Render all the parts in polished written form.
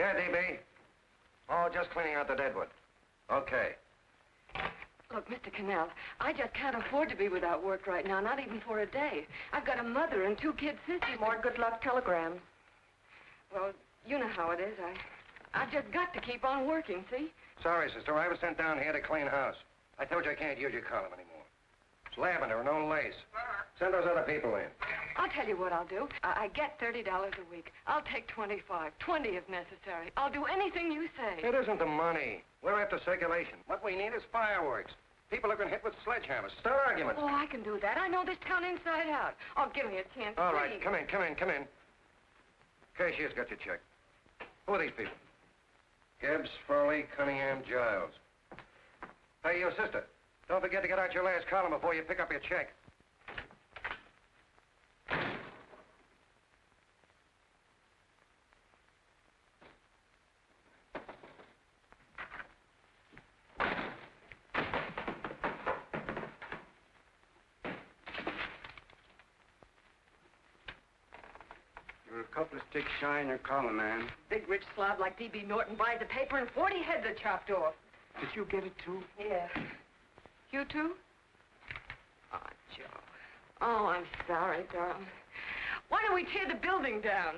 Yeah, DB. Oh, just cleaning out the deadwood. Okay. Look, Mr. Connell, I just can't afford to be without work right now, not even for a day. I've got a mother and 2 kid sisters. More good luck telegrams. Well, you know how it is. I've just got to keep on working, see? Sorry, sister. I was sent down here to clean house. I told you I can't use your column anymore. It's lavender and no lace. Send those other people in. I'll tell you what I'll do. I get $30 a week. I'll take 25, 20 if necessary. I'll do anything you say. It isn't the money. We're after circulation. What we need is fireworks. People have been hit with sledgehammers. Start arguments. Oh, I can do that. I know this town inside out. Oh, give me a chance, All please. right, come in. Cashier's got your check. Who are these people? Gibbs, Furley, Cunningham, Giles. Hey, you sister. Don't forget to get out your last column before you pick up your check. You're a couple of sticks shy in your column, man. Big rich slob like D.B. Norton buys the paper and 40 heads are chopped off. Did you get it, too? Yeah. You too? Oh, Joe. Oh, I'm sorry, darling. Why don't we tear the building down?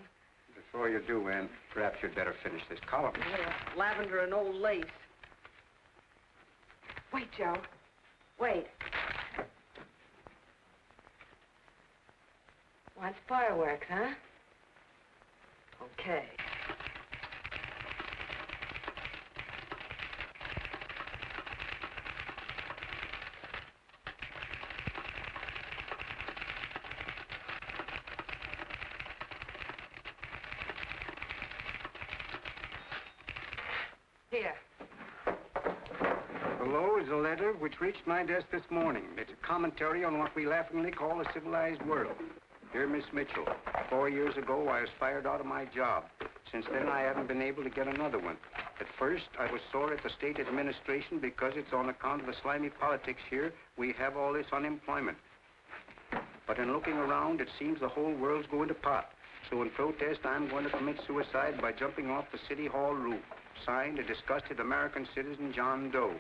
Before you do, Ann, perhaps you'd better finish this column. Yeah, lavender and old lace. Wait, Joe. Wait. Wants fireworks, huh? Okay. Here. Below is a letter which reached my desk this morning. It's a commentary on what we laughingly call the civilized world. Dear Miss Mitchell, 4 years ago, I was fired out of my job. Since then, I haven't been able to get another one. At first, I was sore at the state administration because it's on account of the slimy politics here we have all this unemployment. But in looking around, it seems the whole world's going to pot. So in protest, I'm going to commit suicide by jumping off the City Hall roof. Signed, a disgusted American citizen, John Doe.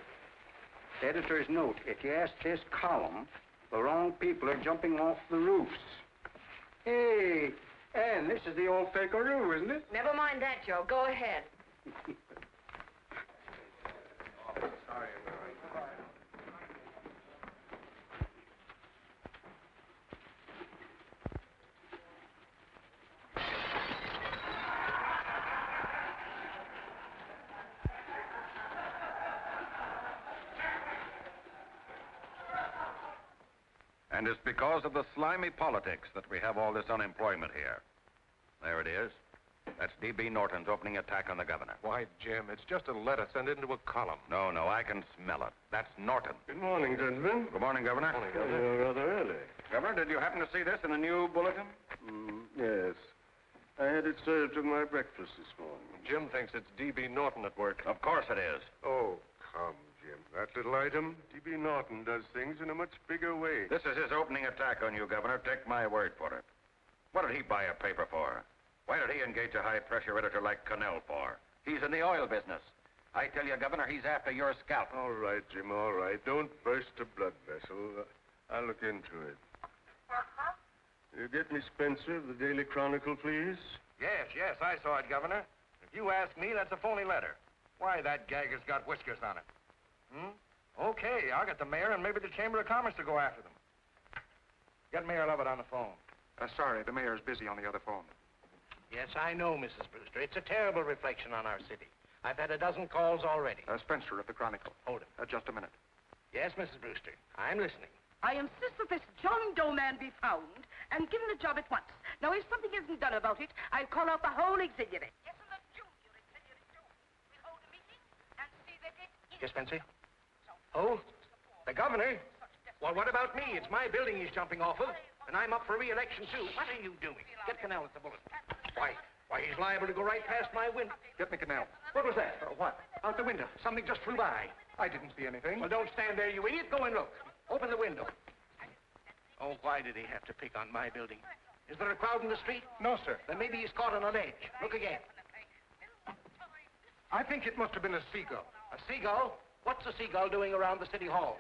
Editor's note, if you ask this column, the wrong people are jumping off the roofs. Hey, Ann, this is the old Fakeroo, isn't it? Never mind that, Joe. Go ahead. Sorry. And it's because of the slimy politics that we have all this unemployment here. There it is. That's D.B. Norton's opening attack on the governor. Why, Jim, it's just a letter sent into a column. No, I can smell it. That's Norton. Good morning, gentlemen. Good morning, Governor. Morning, Governor. You're rather early. Governor, did you happen to see this in a new bulletin? Yes. I had it served with my breakfast this morning. Jim thinks it's D.B. Norton at work. Of course it is. Oh, come, Jim. That little item, D.B. Norton does things in a much bigger way. This is his opening attack on you, Governor. Take my word for it. What did he buy a paper for? Why did he engage a high-pressure editor like Connell for? He's in the oil business. I tell you, Governor, he's after your scalp. All right, Jim, all right. Don't burst a blood vessel. I'll look into it. You get me Spencer of the Daily Chronicle, please? Yes, I saw it, Governor. If you ask me, that's a phony letter. Why, that gagger's got whiskers on it. Okay, I'll get the mayor and maybe the Chamber of Commerce to go after them. Get Mayor Lovett on the phone. Sorry, the mayor's busy on the other phone. Yes, I know, Mrs. Brewster. It's a terrible reflection on our city. I've had a dozen calls already. Spencer of the Chronicle. Hold it. Just a minute. Yes, Mrs. Brewster. I'm listening. I insist that this John Doe man be found and given a job at once. Now, if something isn't done about it, I'll call out the whole auxiliary. Yes, and the junior auxiliary, too. We'll hold a meeting and see that it is. Yes, Spencer? Oh, the governor? Well, what about me? It's my building he's jumping off of, and I'm up for re-election, too. What are you doing? Get Connell at the bulletin. Why, he's liable to go right past my window. Get me Connell. What was that? What? Out the window. Something just flew by. I didn't see anything. Well, don't stand there, you idiot. Go and look. Open the window. Oh, why did he have to pick on my building? Is there a crowd in the street? No, sir. Then maybe he's caught on a ledge. Look again. I think it must have been a seagull. A seagull? What's a seagull doing around the city hall?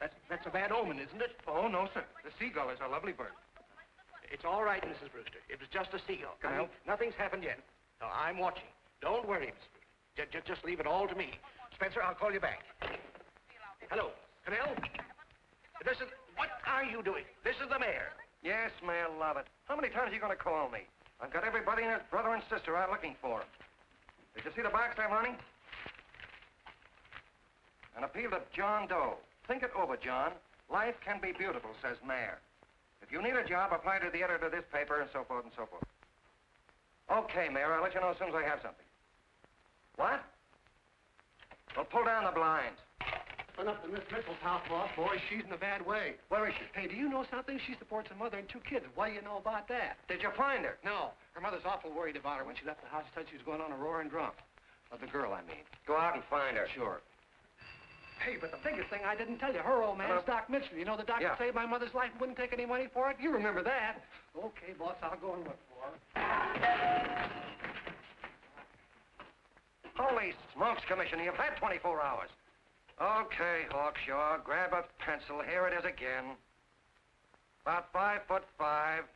That's a bad omen, isn't it? Oh, no, sir. The seagull is a lovely bird. It's all right, Mrs. Brewster. It was just a seagull. Connell? Nothing's happened yet. No, I'm watching. Don't worry, Mrs. Brewster. Just leave it all to me. Spencer, I'll call you back. Hello, Connell? What are you doing? This is the mayor. Yes, Mayor, love it. How many times are you going to call me? I've got everybody and his brother and sister out looking for him. Did you see the box I'm running? An appeal to John Doe. Think it over, John. Life can be beautiful, says Mayor. If you need a job, apply to the editor of this paper, and so forth and so forth. Okay, Mayor, I'll let you know as soon as I have something. What? Well, pull down the blinds. Run up to Miss Mitchell's house, boss. Boy, she's in a bad way. Where is she? Hey, do you know something? She supports a mother and 2 kids. What do you know about that? Did you find her? No. Her mother's awful worried about her. When she left the house, she said she was going on a roaring drunk. The girl, I mean. Go out and find her. Sure. Hey, but the biggest thing I didn't tell you, her old man's Doc Mitchell. You know the doctor saved my mother's life and wouldn't take any money for it? You remember that. Okay, boss, I'll go and look for her. Holy smokes, Commissioner, you've had 24 hours. Okay, Hawkshaw, grab a pencil. Here it is again. About 5'5",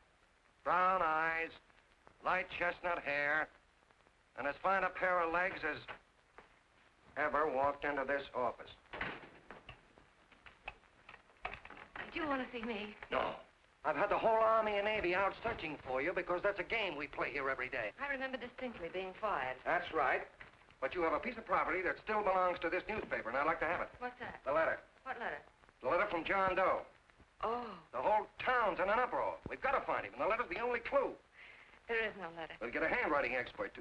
brown eyes, light chestnut hair, and as fine a pair of legs as ever walked into this office. Did you want to see me? No. I've had the whole Army and Navy out searching for you because that's a game we play here every day. I remember distinctly being fired. That's right. But you have a piece of property that still belongs to this newspaper, and I'd like to have it. What's that? The letter. What letter? The letter from John Doe. Oh. The whole town's in an uproar. We've got to find him, and the letter's the only clue. There is no letter. We'll get a handwriting expert to...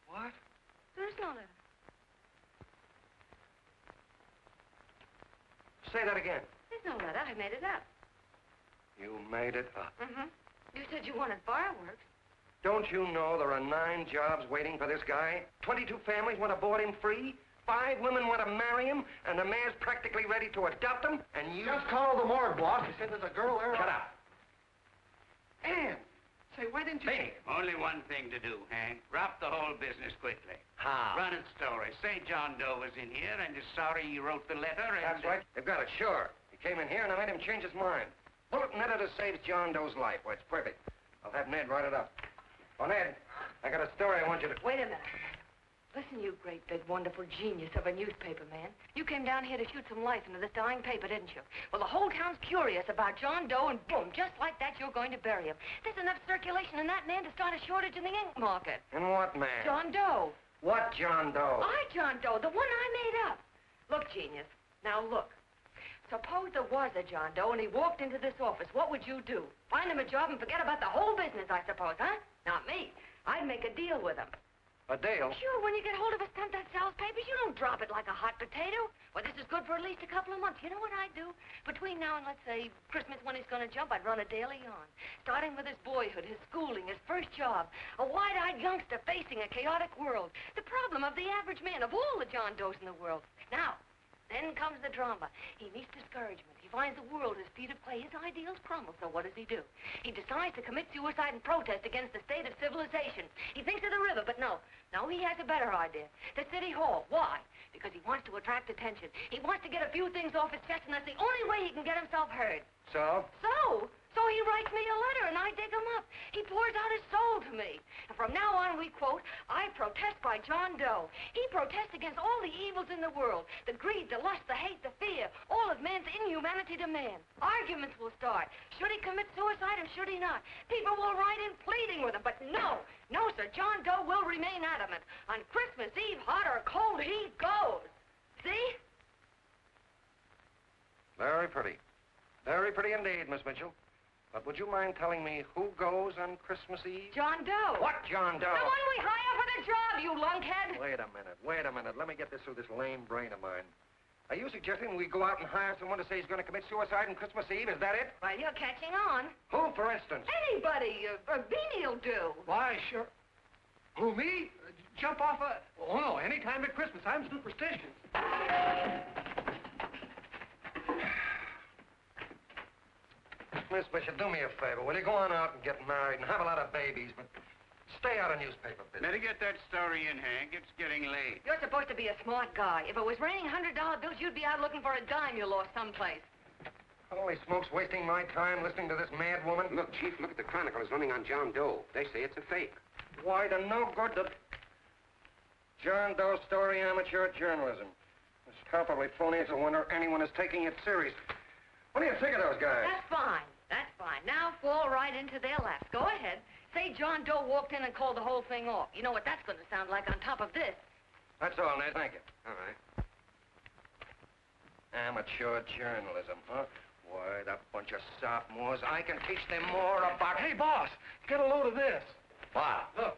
What? There is no letter. Say that again. There's no letter. I made it up. You made it up. Mm-hmm. You said you wanted fireworks. Don't you know there are 9 jobs waiting for this guy? 22 families want to board him free. 5 women want to marry him, and the mayor's practically ready to adopt him, and you... Just call the morgue, boss. He said there's a girl there. Shut up. Ann, say, why didn't you... Hey. Only one thing to do, Hank. Drop the whole business quickly. How? Run its story. Say John Doe was in here and is sorry he wrote the letter and... That's right. They've got it, sure. He came in here, and I made him change his mind. Bulletin editor saves John Doe's life. Why, it's perfect. I'll have Ned write it up. Oh, Ned, I got a story I want you to... Wait a minute. Listen, you great, big, wonderful genius of a newspaper man. You came down here to shoot some life into this dying paper, didn't you? Well, the whole town's curious about John Doe, and boom, just like that, you're going to bury him. There's enough circulation in that man to start a shortage in the ink market. And what man? John Doe. What John Doe? John Doe, the one I made up. Look, genius, now look. Suppose there was a John Doe and he walked into this office. What would you do? Find him a job and forget about the whole business, I suppose, huh? Not me. I'd make a deal with him. A deal? Sure, when you get hold of a stunt that sells papers, you don't drop it like a hot potato. Well, this is good for at least a couple of months. You know what I'd do? Between now and, let's say, Christmas when he's going to jump, I'd run a daily on. Starting with his boyhood, his schooling, his first job. A wide-eyed youngster facing a chaotic world. The problem of the average man, of all the John Does in the world. Now, then comes the drama. He meets discouragement. He finds the world his feet of clay. His ideals crumble. So what does he do? He decides to commit suicide and protest against the state of civilization. He thinks of the river, but no. No, he has a better idea. The city hall. Why? Because he wants to attract attention. He wants to get a few things off his chest, and that's the only way he can get himself heard. So? So he writes me a letter, and I dig him up. He pours out his soul to me. And from now on, we quote, I protest by John Doe. He protests against all the evils in the world. The greed, the lust, the hate, the fear. All of man's inhumanity to man. Arguments will start. Should he commit suicide or should he not? People will write in pleading with him. But no, sir, John Doe will remain adamant. On Christmas Eve, hot or cold, he goes. See? Very pretty. Very pretty indeed, Miss Mitchell. But would you mind telling me who goes on Christmas Eve? John Doe. What John Doe? The one we hire for the job, you lunkhead. Wait a minute. Let me get this through this lame brain of mine. Are you suggesting we go out and hire someone to say he's going to commit suicide on Christmas Eve? Is that it? Well, you're catching on. Who, for instance? Anybody. Beanie'll do. Why, sure. Who, me? Jump off a... Oh, no, any time at Christmas. I'm superstitious. Miss Bishop, do me a favor. Will you go on out and get married and have a lot of babies, but Stay out of newspaper business. Better get that story in, Hank. It's getting late. You're supposed to be a smart guy. If it was raining $100 bills, you'd be out looking for a dime you lost someplace. Holy smokes, wasting my time listening to this mad woman. Look, Chief, look at the Chronicle. It's running on John Doe. They say it's a fake. Why, the no good to... John Doe story, amateur journalism. It's palpably phony. It's a wonder anyone is taking it serious. What do you think of those guys? That's fine. That's fine. Now fall right into their laps. Go ahead. Say John Doe walked in and called the whole thing off. You know what that's going to sound like on top of this. That's all, Ned. Thank you. All right. Amateur journalism, huh? Why, that bunch of sophomores, I can teach them more about... Hey, boss, get a load of this. What? Look.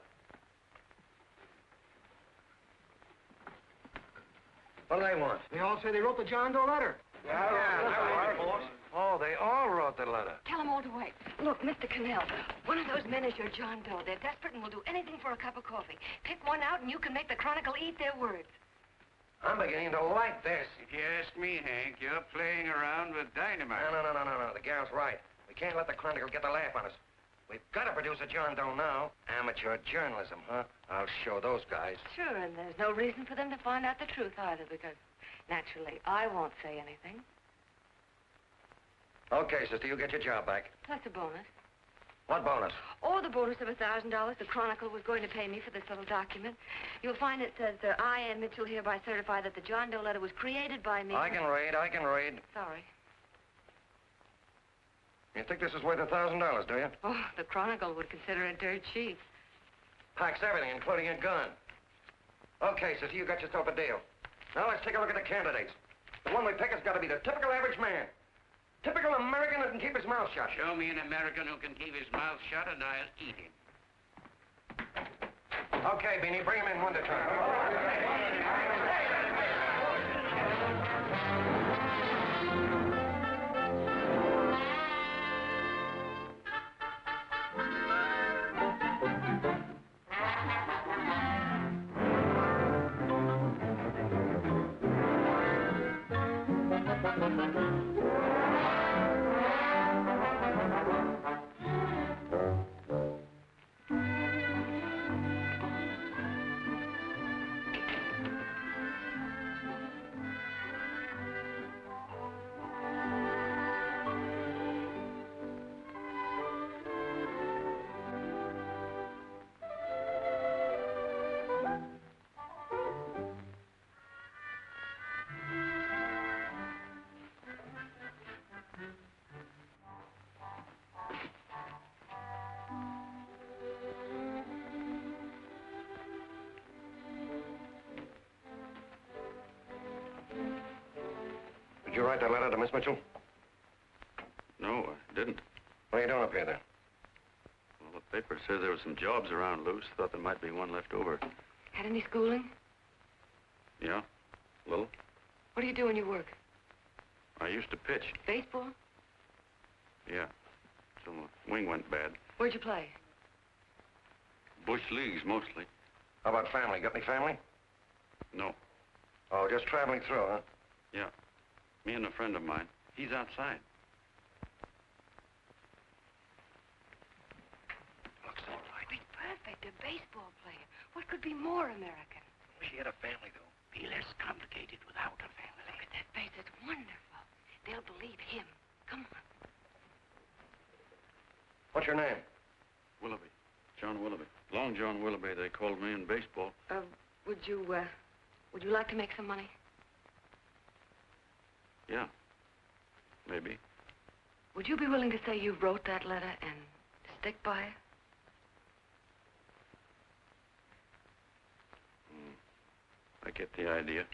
What do they want? They all say they wrote the John Doe letter. boss. Oh, they all wrote the letter. Tell them all to wait. Look, Mr. Connell, one of those men is your John Doe. They're desperate and will do anything for a cup of coffee. Pick one out and you can make the Chronicle eat their words. I'm beginning to like this. If you ask me, Hank, you're playing around with dynamite. No. The gal's right. We can't let the Chronicle get the laugh on us. We've got to produce a John Doe now. Amateur journalism, huh? I'll show those guys. Sure, and there's no reason for them to find out the truth either, because naturally I won't say anything. Okay, sister, you get your job back. Plus a bonus. What bonus? Or the bonus of $1,000 the Chronicle was going to pay me for this little document. You'll find it says, I, Ann Mitchell, hereby certify that the John Doe letter was created by me. I can read. Sorry. You think this is worth $1,000, do you? Oh, the Chronicle would consider it dirt cheap. Packs everything, including a gun. Okay, sister, you got yourself a deal. Now let's take a look at the candidates. The one we pick has got to be the typical average man. Typical American that can keep his mouth shut. Show me an American who can keep his mouth shut and I'll eat him. Okay, Beanie, bring him in one at a time. Did you write that letter to Miss Mitchell? No, I didn't. What are you doing up here, then? Well, the paper says there were some jobs around loose. Thought there might be one left over. Had any schooling? Yeah, a little. What do you do when you work? I used to pitch. Baseball? Yeah, till the wing went bad. Where'd you play? Bush leagues, mostly. How about family? Got any family? No. Oh, just traveling through, huh? Yeah. Me and a friend of mine. He's outside. Looks all right. Be perfect, a baseball player. What could be more American? She had a family, though. Be less complicated without a family. Look at that face. It's wonderful. They'll believe him. Come on. What's your name? Willoughby. John Willoughby. Long John Willoughby, they called me in baseball. Would you like to make some money? Yeah. Maybe. Would you be willing to say you wrote that letter and stick by it? I get the idea.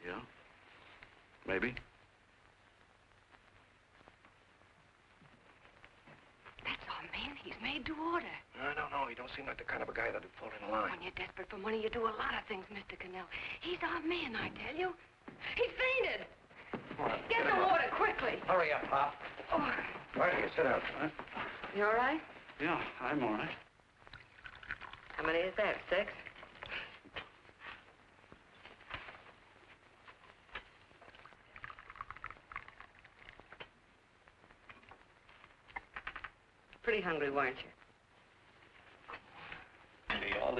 Yeah. Maybe. That's our man. He's made to order. I don't know. He don't seem like the kind of a guy that'd fall in line. When you're desperate for money, you do a lot of things, Mr. Connell. He's our man, I tell you. He fainted. Come on, Get the water, quickly. Hurry up, Pop. Oh, Right here, sit down. Huh? you all right? Yeah, I'm all right. How many is that, 6? Pretty hungry, weren't you?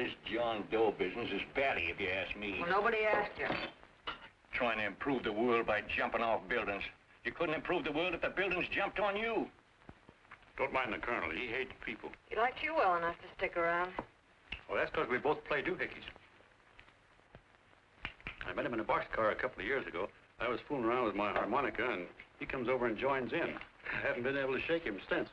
this John Doe business is batty, if you ask me. Well, nobody asked you. Trying to improve the world by jumping off buildings. You couldn't improve the world if the buildings jumped on you. Don't mind the colonel. He hates people. He likes you well enough to stick around. Well, that's because we both play doohickeys. I met him in a boxcar a couple of years ago. I was fooling around with my harmonica, and he comes over and joins in. I haven't been able to shake him since.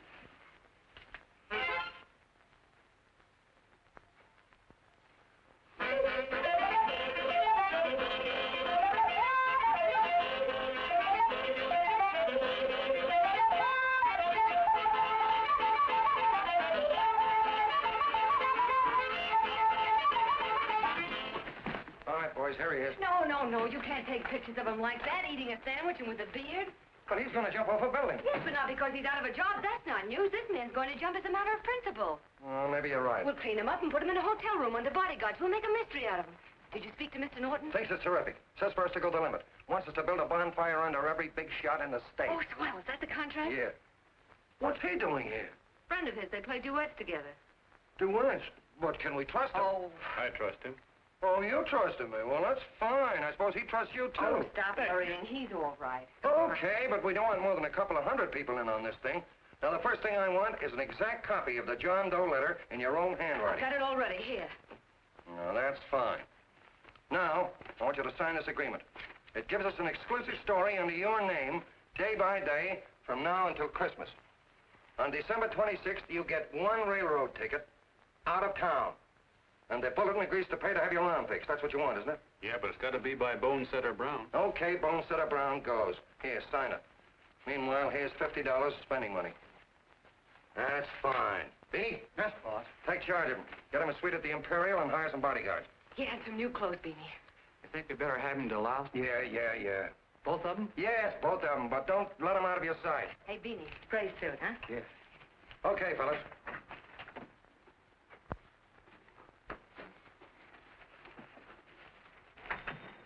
Here he is. No, you can't take pictures of him like that, eating a sandwich and with a beard. But he's going to jump off a building. Yes, but not because he's out of a job. That's not news. This man's going to jump as a matter of principle. Well, maybe you're right. We'll clean him up and put him in a hotel room under bodyguards. We'll make a mystery out of him. Did you speak to Mr. Norton? Thinks it's terrific. Says for us to go the limit. Wants us to build a bonfire under every big shot in the state. Oh, swell. Is that the contract? Yeah. What's he doing here? Friend of his. They play duets together. Duets? But can we trust him? Oh. I trust him. Oh, you trusted me. Well, that's fine. I suppose he trusts you, too. Oh, stop worrying. He's all right. Okay, but we don't want more than a couple of hundred people in on this thing. Now, the first thing I want is an exact copy of the John Doe letter in your own handwriting. Got it already. Here. No, that's fine. Now, I want you to sign this agreement. It gives us an exclusive story under your name, day by day, from now until Christmas. On December 26th, you get one railroad ticket out of town. And the bulletin agrees to pay to have your lawn fixed. That's what you want, isn't it? Yeah, but it's got to be by Bonesetter Brown. Okay, Bonesetter Brown goes. Here, sign it. Meanwhile, here's $50 spending money. That's fine. Beanie? Yes, boss. Take charge of him. Get him a suite at the Imperial and hire some bodyguards. He had some new clothes, Beanie. You think we better have him to Laos? Yeah. Both of them? Yes, both of them, but don't let them out of your sight. Hey, Beanie, gray suit, huh? Yes. Okay, fellas.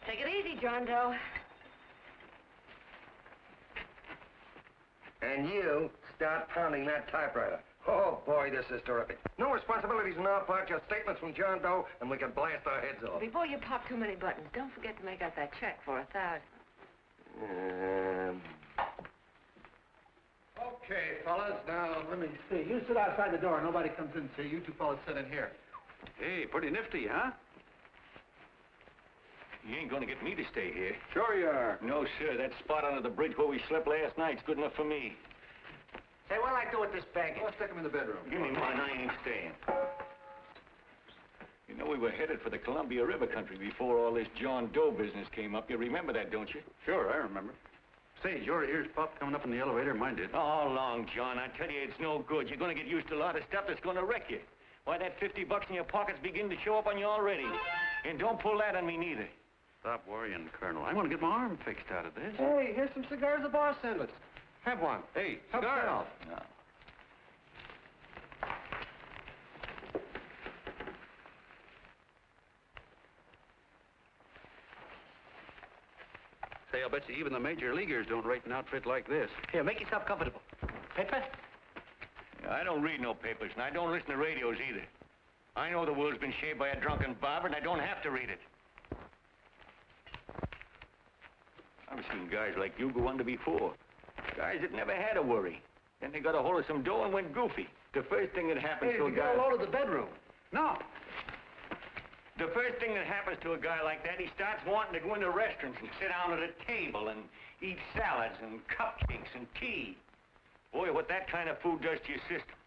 Take it easy, John Doe. And you start pounding that typewriter. Oh, boy, this is terrific. No responsibilities on our part, just statements from John Doe, and we can blast our heads off. Before you pop too many buttons, don't forget to make out that check for $1,000. Okay, fellas, now, let me see. You sit outside the door. Nobody comes in, see? You two fellas sit in here. Hey, pretty nifty, huh? You ain't gonna get me to stay here. Sure you are. No, sir. That spot under the bridge where we slept last night's good enough for me. Say, what'll I do with this baggage? Let's stick him in the bedroom. Give me mine. I ain't staying. You know, we were headed for the Columbia River country before all this John Doe business came up. You remember that, don't you? Sure, I remember. Say, your ears popped coming up in the elevator. Mine did. All along, John. I tell you, it's no good. You're gonna get used to a lot of stuff that's gonna wreck you. Why, that $50 in your pocket's beginning to show up on you already. And don't pull that on me, neither. Stop worrying, Colonel. I'm going to get my arm fixed out of this. Hey, here's some cigars the boss sent us. Have one. Hey, Help cigars. yourself. No. Say, I'll bet you even the major leaguers don't rate an outfit like this. Here, make yourself comfortable. Paper? I don't read no papers, and I don't listen to radios either. I know the world's been shaped by a drunken barber, and I don't have to read it. I've seen guys like you go under before. Guys that never had a worry. Then they got a hold of some dough and went goofy. The first thing that happens Hey, to a you guy... got a load of the bedroom. No. The first thing that happens to a guy like that, he starts wanting to go into restaurants and sit down at a table and eat salads and cupcakes and tea. Boy, what that kind of food does to your system.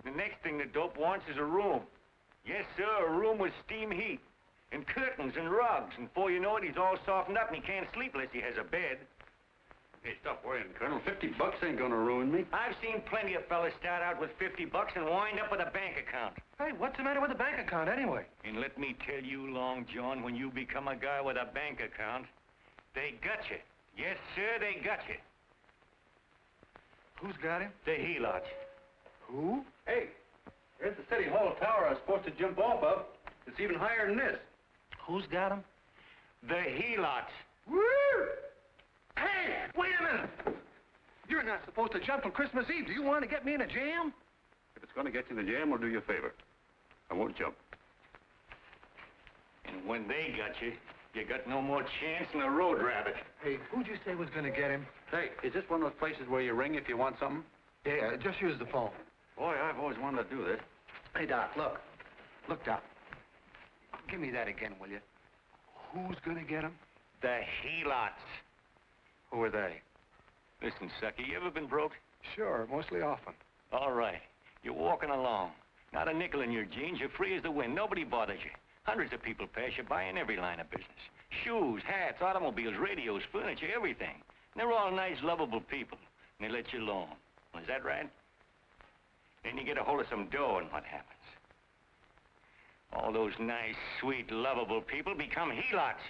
The next thing the dope wants is a room. Yes, sir, a room with steam heat, and curtains and rugs, and before you know it, he's all softened up and he can't sleep unless he has a bed. Hey, stop worrying, Colonel. $50 ain't gonna ruin me. I've seen plenty of fellas start out with $50 and wind up with a bank account. Hey, what's the matter with the bank account, anyway? And let me tell you, Long John, when you become a guy with a bank account, they got you. Yes, sir, they got you. Who's got him? The helots. Who? Hey, here's the City Hall tower I was supposed to jump off of. It's even higher than this. Who's got him? The helots. Woo! Hey, wait a minute! You're not supposed to jump on Christmas Eve. Do you want to get me in a jam? If it's going to get you in the jam, I'll do you a favor. I won't jump. And when they got you, you got no more chance than a road rabbit. Hey, who'd you say was going to get him? Hey, is this one of those places where you ring if you want something? Yeah, just use the phone. Boy, I've always wanted to do this. Hey, Doc, look. Look, Doc. Give me that again, will you? Who's gonna get him? The helots. Who are they? Listen, sucker, you ever been broke? Sure, mostly often. All right. You're walking along. Not a nickel in your jeans. You're free as the wind. Nobody bothers you. Hundreds of people pass you by in every line of business. Shoes, hats, automobiles, radios, furniture, everything. And they're all nice, lovable people. And they let you alone. Well, is that right? Then you get a hold of some dough, and what happens? All those nice, sweet, lovable people become helots.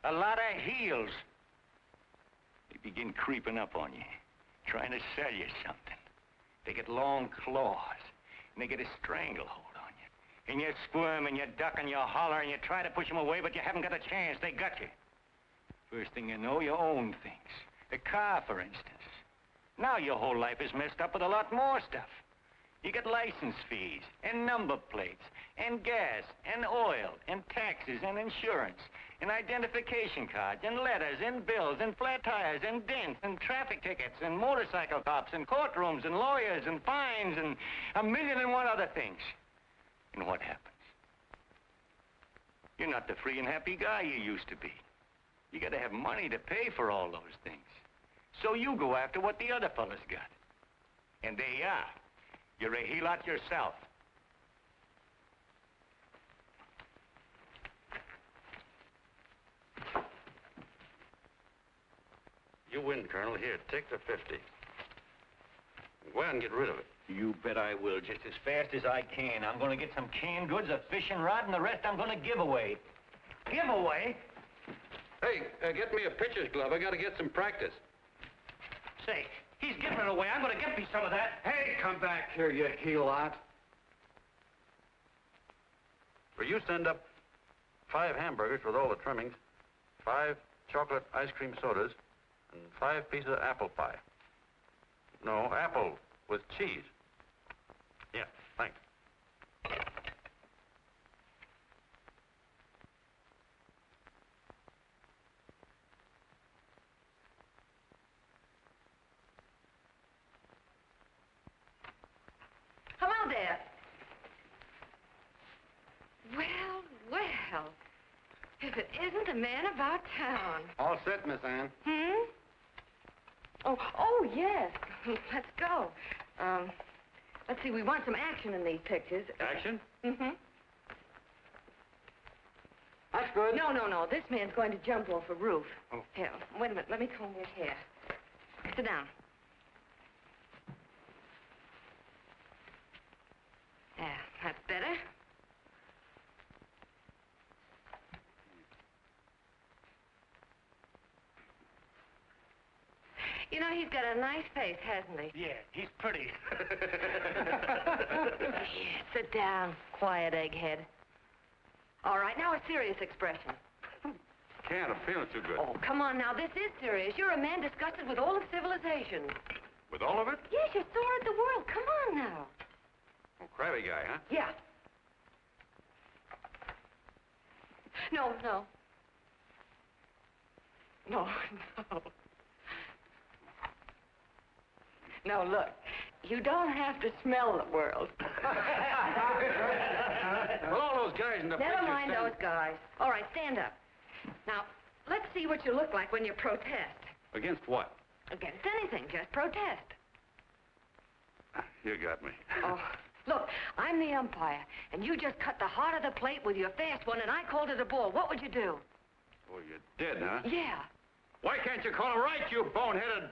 A lot of heels. They begin creeping up on you, trying to sell you something. They get long claws, and they get a stranglehold on you. And you squirm, and you duck, and you holler, and you try to push them away, but you haven't got a chance. They got you. First thing you know, you own things. The car, for instance. Now your whole life is messed up with a lot more stuff. You get license fees, and number plates, and gas, and oil, and taxes, and insurance, and identification cards, and letters, and bills, and flat tires, and dents, and traffic tickets, and motorcycle cops, and courtrooms, and lawyers, and fines, and 1,000,001 other things. And what happens? You're not the free and happy guy you used to be. You gotta have money to pay for all those things. So you go after what the other fellas got. And there you are. You're a helot yourself. You win, Colonel. Here, take the 50. Go ahead and get rid of it. You bet I will, just as fast as I can. I'm gonna get some canned goods, a fishing rod, and the rest I'm gonna give away. Give away? Hey, get me a pitcher's glove. I gotta get some practice. Say, he's giving it away. I'm gonna get me some of that. Hey, come back here, you helot. Will you send up 5 hamburgers with all the trimmings, 5 chocolate ice cream sodas, and 5 pieces of apple pie? No, apple with cheese. Yeah, thanks. Hello there. Well, well. If it isn't the man about town. All set, Miss Ann. Hmm? Oh, yes. Let's go. Let's see, we want some action in these pictures. Action? Mm-hmm. That's good. No. This man's going to jump off a roof. Oh. Here, wait a minute. Let me comb your hair. Sit down. Yeah, that's better. You know, he's got a nice face, hasn't he? Yeah, he's pretty. Sit down, quiet egghead. All right, now a serious expression. Can't. I'm feeling too good. Oh, come on now, this is serious. You're a man disgusted with all of civilization. With all of it? Yes, you're sore at the world. Come on now. Oh, crabby guy, huh? Yeah. No. No, look. You don't have to smell the world. Well, all those guys in the Never picture mind stand- those guys. All right, stand up. Now, let's see what you look like when you protest. Against what? Against anything, just protest. You got me. Oh, look, I'm the umpire, and you just cut the heart of the plate with your fast one, and I called it a ball. What would you do? Oh, you did, huh? Yeah. Why can't you call him right, you boneheaded...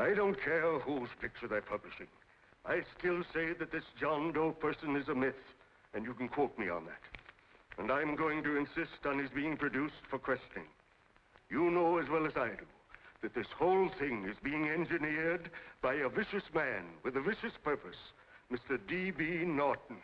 I don't care whose picture they're publishing. I still say that this John Doe person is a myth, and you can quote me on that. And I'm going to insist on his being produced for questioning. You know as well as I do that this whole thing is being engineered by a vicious man with a vicious purpose, Mr. D.B. Norton.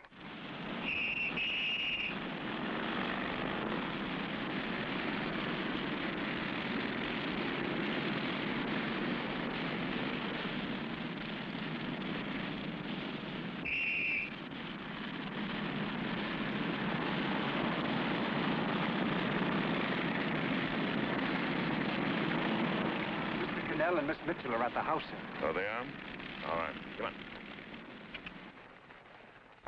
Connell and Miss Mitchell are at the house, sir. Oh, they are? All right. Come on.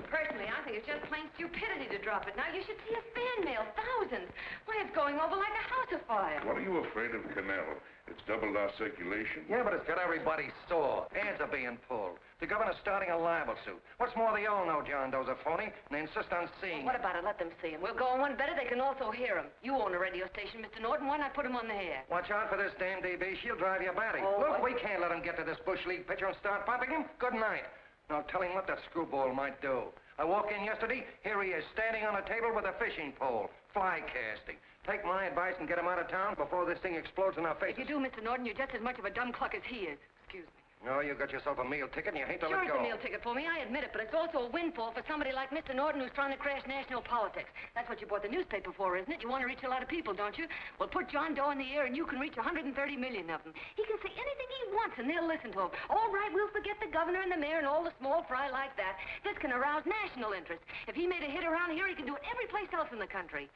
Personally, I think it's just plain stupidity to drop it. Now, you should see a fan mail, thousands. Why, it's going over like a house afire. What are you afraid of, Connell? It's doubled our circulation. Yeah, but it's got everybody sore. Ads are being pulled. The governor's starting a libel suit. What's more, they all know John Doe's a phony, and they insist on seeing What him. about it? Let them see him. We'll go on one better. They can also hear him. You own a radio station, Mr. Norton. Why not put him on the air? Watch out for this dame DB. She'll drive you batty. Oh, Look, what? we can't let him get to this Bush League pitcher and start pumping him. Good night. Now, tell him what that screwball might do. I walked in yesterday. Here he is, standing on a table with a fishing pole. Fly casting. Take my advice and get him out of town before this thing explodes in our faces. If you do, Mr. Norton, you're just as much of a dumb cluck as he is. Excuse me. No, you got yourself a meal ticket and you hate to Sure, let it's go. a meal ticket for me, I admit it, but it's also a windfall for somebody like Mr. Norton who's trying to crash national politics. That's what you bought the newspaper for, isn't it? You want to reach a lot of people, don't you? Well, put John Doe in the air and you can reach 130 million of them. He can say anything he wants and they'll listen to him. All right, we'll forget the governor and the mayor and all the small fry like that. This can arouse national interest. If he made a hit around here, he can do it every place else in the country.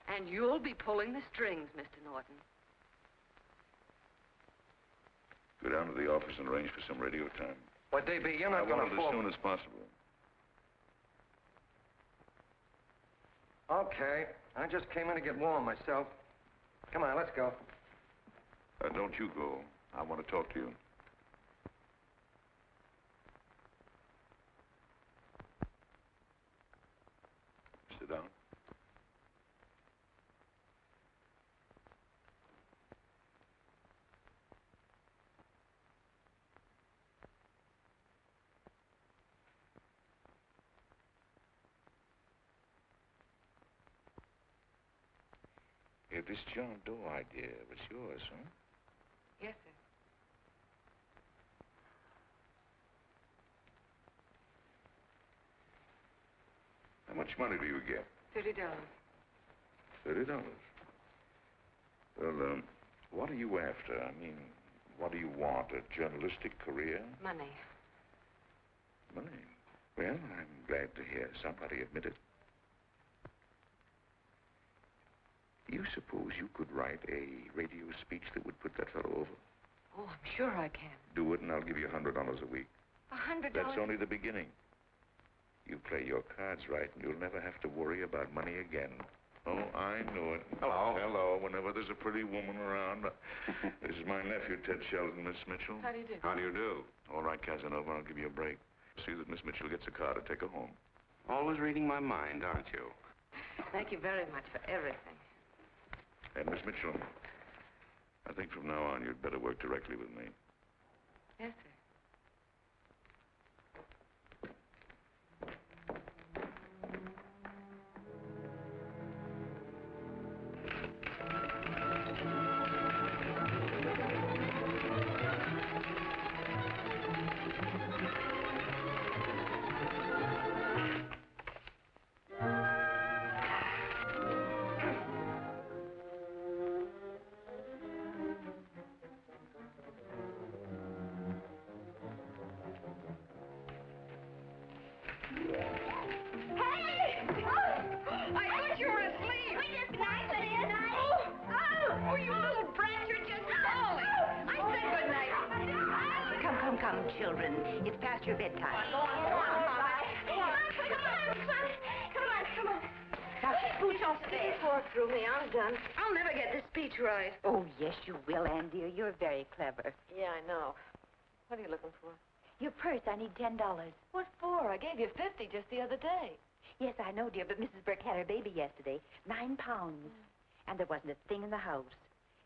And you'll be pulling the strings, Mr. Norton. Go down to the office and arrange for some radio time. But, DB, you're not I going want to it fall... as soon as possible. Okay. I just came in to get warm myself. Come on, let's go. Don't you go. I want to talk to you. Sit down. This John Doe idea was yours, huh? Yes, sir. How much money do you get? $30. $30. Well, what are you after? I mean, what do you want? A journalistic career? Money. Money? Well, I'm glad to hear somebody admit it. You suppose you could write a radio speech that would put that fellow over? Oh, I'm sure I can. Do it, and I'll give you $100 a week. $100? That's only the beginning. You play your cards right, and you'll never have to worry about money again. Oh, I knew it. Hello. Hello. Whenever there's a pretty woman around. This is my nephew, Ted Sheldon, Miss Mitchell. How do you do? How do you do? All right, Casanova, I'll give you a break. See that Miss Mitchell gets a car to take her home. Always reading my mind, aren't you? Thank you very much for everything. And Miss Mitchell, I think from now on you'd better work directly with me. Yes, sir. Children, it's past your bedtime. Come on. Now, scooch off there. Pour through me. I'm done. I'll never get this speech right. Oh, yes, you will, Ann, dear. You're very clever. Yeah, I know. What are you looking for? Your purse, I need $10. What for? I gave you 50 just the other day. Yes, I know, dear, but Mrs. Burke had her baby yesterday. 9 pounds. And there wasn't a thing in the house.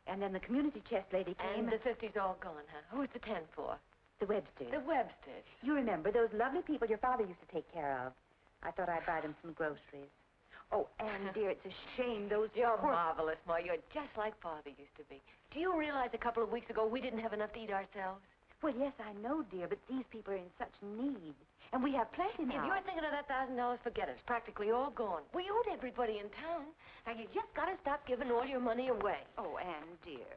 And then the community chest lady came. And the 50's all gone, huh? Who's the 10 for? The Websters. The Websters. You remember those lovely people your father used to take care of. I thought I'd buy them some groceries. Oh, Anne, dear, it's a shame those... You're marvelous, Ma. You're just like Father used to be. Do you realize a couple of weeks ago we didn't have enough to eat ourselves? Well, yes, I know, dear, but these people are in such need. And we have plenty now. If you're thinking of that $1,000, forget it. It's practically all gone. We owed everybody in town. Now, you just got to stop giving all your money away. Oh, Anne, dear.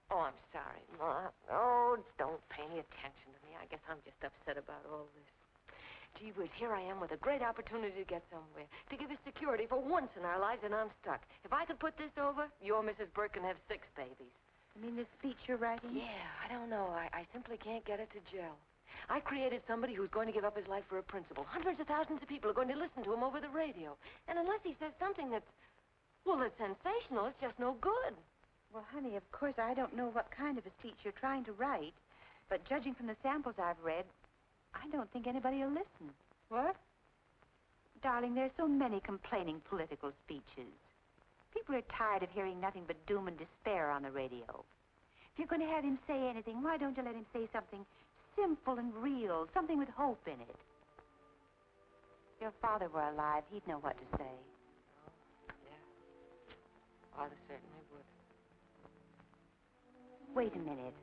Oh, I'm sorry, Ma. Oh, don't pay any attention to me. I guess I'm just upset about all this. Gee whiz, here I am with a great opportunity to get somewhere, to give us security for once in our lives, and I'm stuck. If I could put this over, your Mrs. Burke can have 6 babies. You mean this speech you're writing? Yeah, I don't know. I simply can't get it to gel. I created somebody who's going to give up his life for a principle. Hundreds of thousands of people are going to listen to him over the radio. And unless he says something that's sensational, it's just no good. Well, honey, of course, I don't know what kind of a speech you're trying to write, but judging from the samples I've read, I don't think anybody will listen. What? Darling, there's so many complaining political speeches. People are tired of hearing nothing but doom and despair on the radio. If you're going to have him say anything, why don't you let him say something simple and real, something with hope in it? If your father were alive, he'd know what to say. Oh, yeah. Father certainly would. Wait a minute.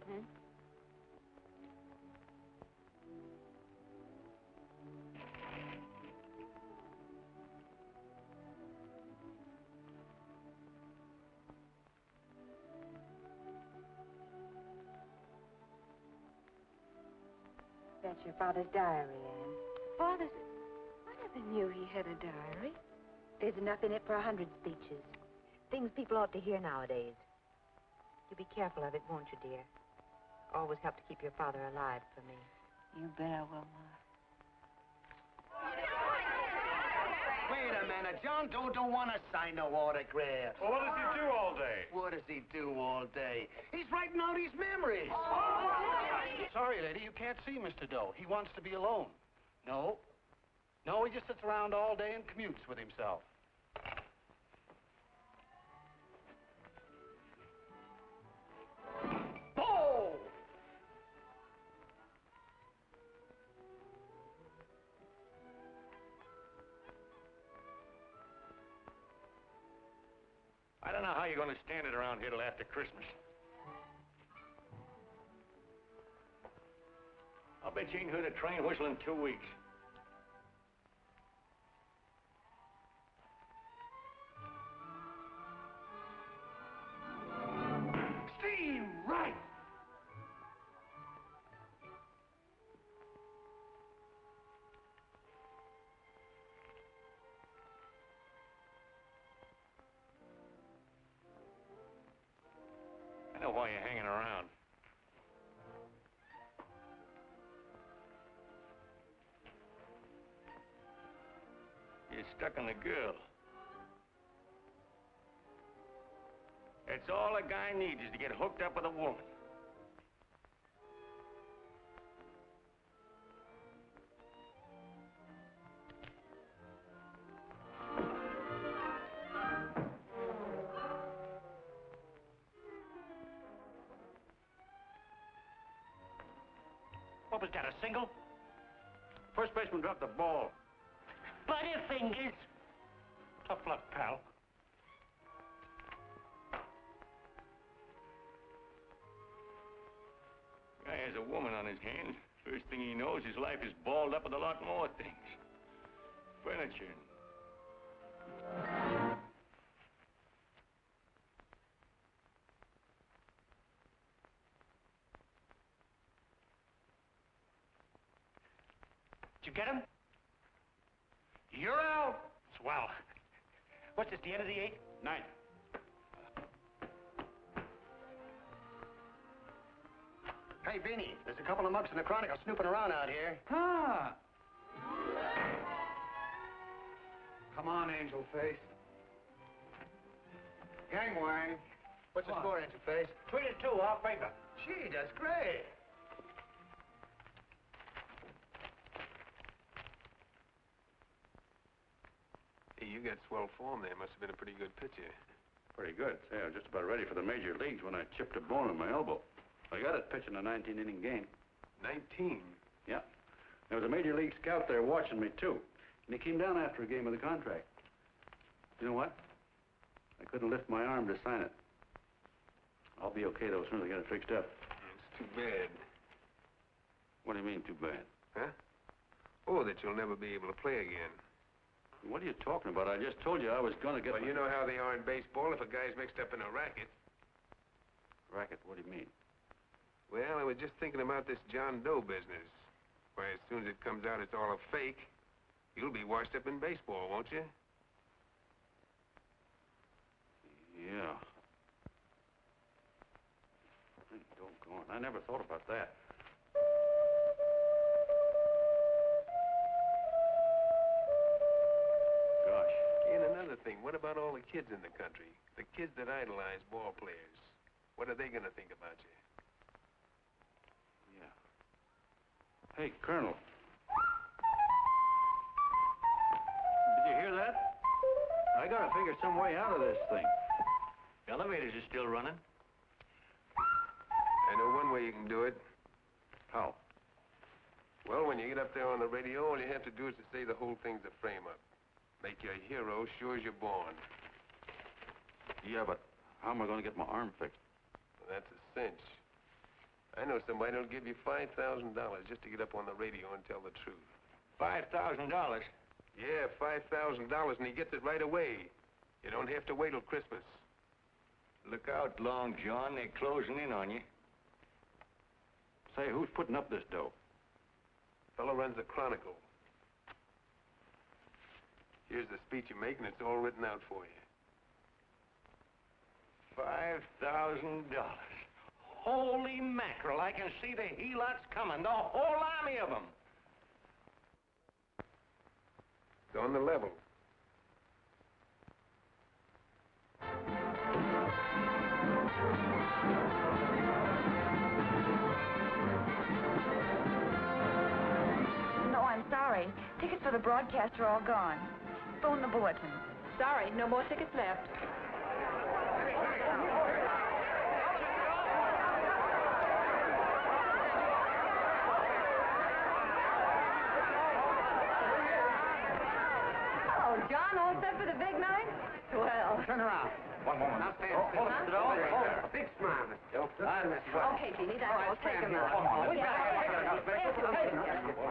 That's your father's diary, Anne. Father's... I never knew he had a diary. There's enough in it for 100 speeches. Things people ought to hear nowadays. You be careful of it, won't you, dear? Always help to keep your father alive for me. You bet I will, Ma. Wait a minute. John Doe don't want to sign no autograph. Well, what does he do all day? What does he do all day? He's writing out his memories. Sorry, lady, you can't see Mr. Doe. He wants to be alone. No, he just sits around all day and commutes with himself. Oh! I don't know how you're going to stand it around here till after Christmas. I'll bet you ain't heard a train whistle in 2 weeks. Steve, right! I know why you're hanging around. You're stuck on the girl. That's all a guy needs is to get hooked up with a woman. What was that, a single? First baseman dropped the ball. Butterfingers. Tough luck, pal. Guy has a woman on his hands. First thing he knows, his life is balled up with a lot more things. Furniture. Did you get him? You're out. Swell. What's this, the end of the 8th? 9th. Hey, Beanie, there's a couple of mugs in the Chronicle snooping around out here. Ah! Come on, Angel Face. Gangway. What's the score, Angel Face? 3-2, our favor. Gee, that's great. Hey, you got swell form there. Must have been a pretty good pitcher. Pretty good. Say, I was just about ready for the major leagues when I chipped a bone in my elbow. I got it pitching a 19-inning game. 19? Yeah. There was a major league scout there watching me, too. And he came down after a game of the contract. You know what? I couldn't lift my arm to sign it. I'll be okay, though, as soon as I get it fixed up. It's too bad. What do you mean, too bad? Huh? Oh, that you'll never be able to play again. What are you talking about? I just told you I was going to get... Well, you know how they are in baseball if a guy's mixed up in a racket. Racket? What do you mean? Well, I was just thinking about this John Doe business. Why, as soon as it comes out it's all a fake, you'll be washed up in baseball, won't you? Yeah. Hey, doggone. I never thought about that. Gosh. And another thing, what about all the kids in the country? The kids that idolize ball players. What are they going to think about you? Yeah. Hey, Colonel. Did you hear that? I got to figure some way out of this thing. Elevators are still running. I know one way you can do it. How? Well, when you get up there on the radio, all you have to do is to say the whole thing's a frame-up. Make you a hero sure as you're born. Yeah, but how am I going to get my arm fixed? Well, that's a cinch. I know somebody who'll give you $5,000 just to get up on the radio and tell the truth. $5,000? Yeah, $5,000, and he gets it right away. You don't have to wait till Christmas. Look out, Long John. They're closing in on you. Say, who's putting up this dough? Fellow runs the Chronicle. Here's the speech you make, and it's all written out for you. $5,000. Holy mackerel, I can see the helots coming, the whole army of them. It's on the level. No, I'm sorry. Tickets for the broadcast are all gone. Phone the bulletin. Sorry, no more tickets left. Oh, John, all set for the big night? Well. Turn around. One moment. Now stand still. Hold it. A big smile, Miss Joe. Okay, Jeannie, that's all. Take him out.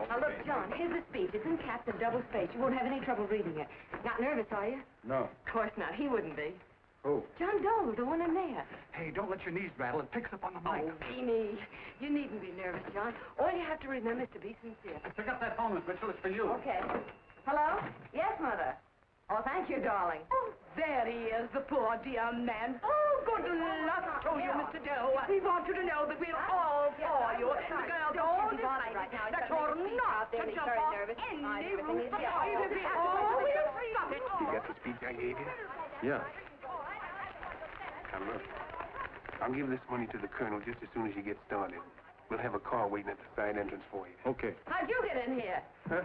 Now, look, John, here's the speech. It's in caps and double spaced. You won't have any trouble reading it. Not nervous, are you? No. Of course not. He wouldn't be. Who? John Doe, the one in there. Hey, don't let your knees rattle. It picks up on the mic. Oh, Jeannie, you needn't be nervous, John. All you have to remember is to be sincere. Pick up that phone, Miss Mitchell. It's for you. Okay. Hello? Yes, Mother. Oh, thank you, darling. Oh, there he is, the poor dear man. Oh, good luck to you, Mr. Doe. We want you to know that we're all for you. The girls all decided that you're not to jump off any roof at all. Oh, we'll stop it. You got the speech I gave you? Yeah. Now, look. I'll give this money to the colonel just as soon as you get started. We'll have a car waiting at the side entrance for you. Okay. How'd you get in here? Huh?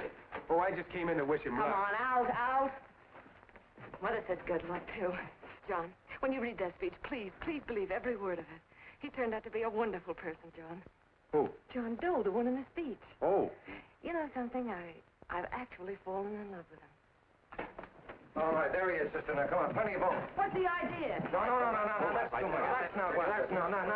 Oh, I just came in to wish him Come luck. on, out. Mother says good luck, too. John, when you read that speech, please believe every word of it. He turned out to be a wonderful person, John. Who? John Doe, the one in the speech. Oh. You know something? I've actually fallen in love with him. All right, there he is, sister. Now, come on, plenty of room. What's the idea? No, that's too much.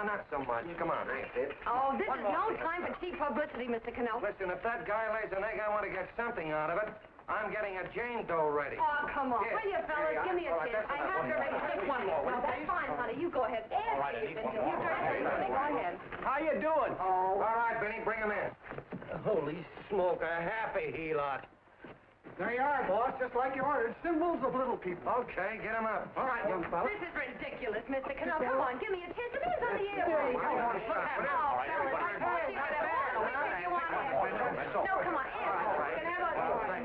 Not so much. Come on, read it. Oh, this is no time for cheap publicity, Mr. Connell. Listen, if that guy lays an egg, I want to get something out of it. I'm getting a Jane Doe ready. Oh, come on. Here. Will you, fellas? Give me a All right, kiss. that's I enough. have to make just one more. Well, that's fine, honey. You go ahead. All right, Ask me, Eddie. Vincent. You go ahead. How you doing? Oh. All right, Benny, bring him in. Holy smoke, a happy helot. There you are, boss, just like you ordered. Symbols of little people. Okay, get him up. All right, young fella. This is ridiculous, Mr. Connell. Come on, give me a kiss. It is on the airplane. Come on, stop it. Oh, fellas, No, come on.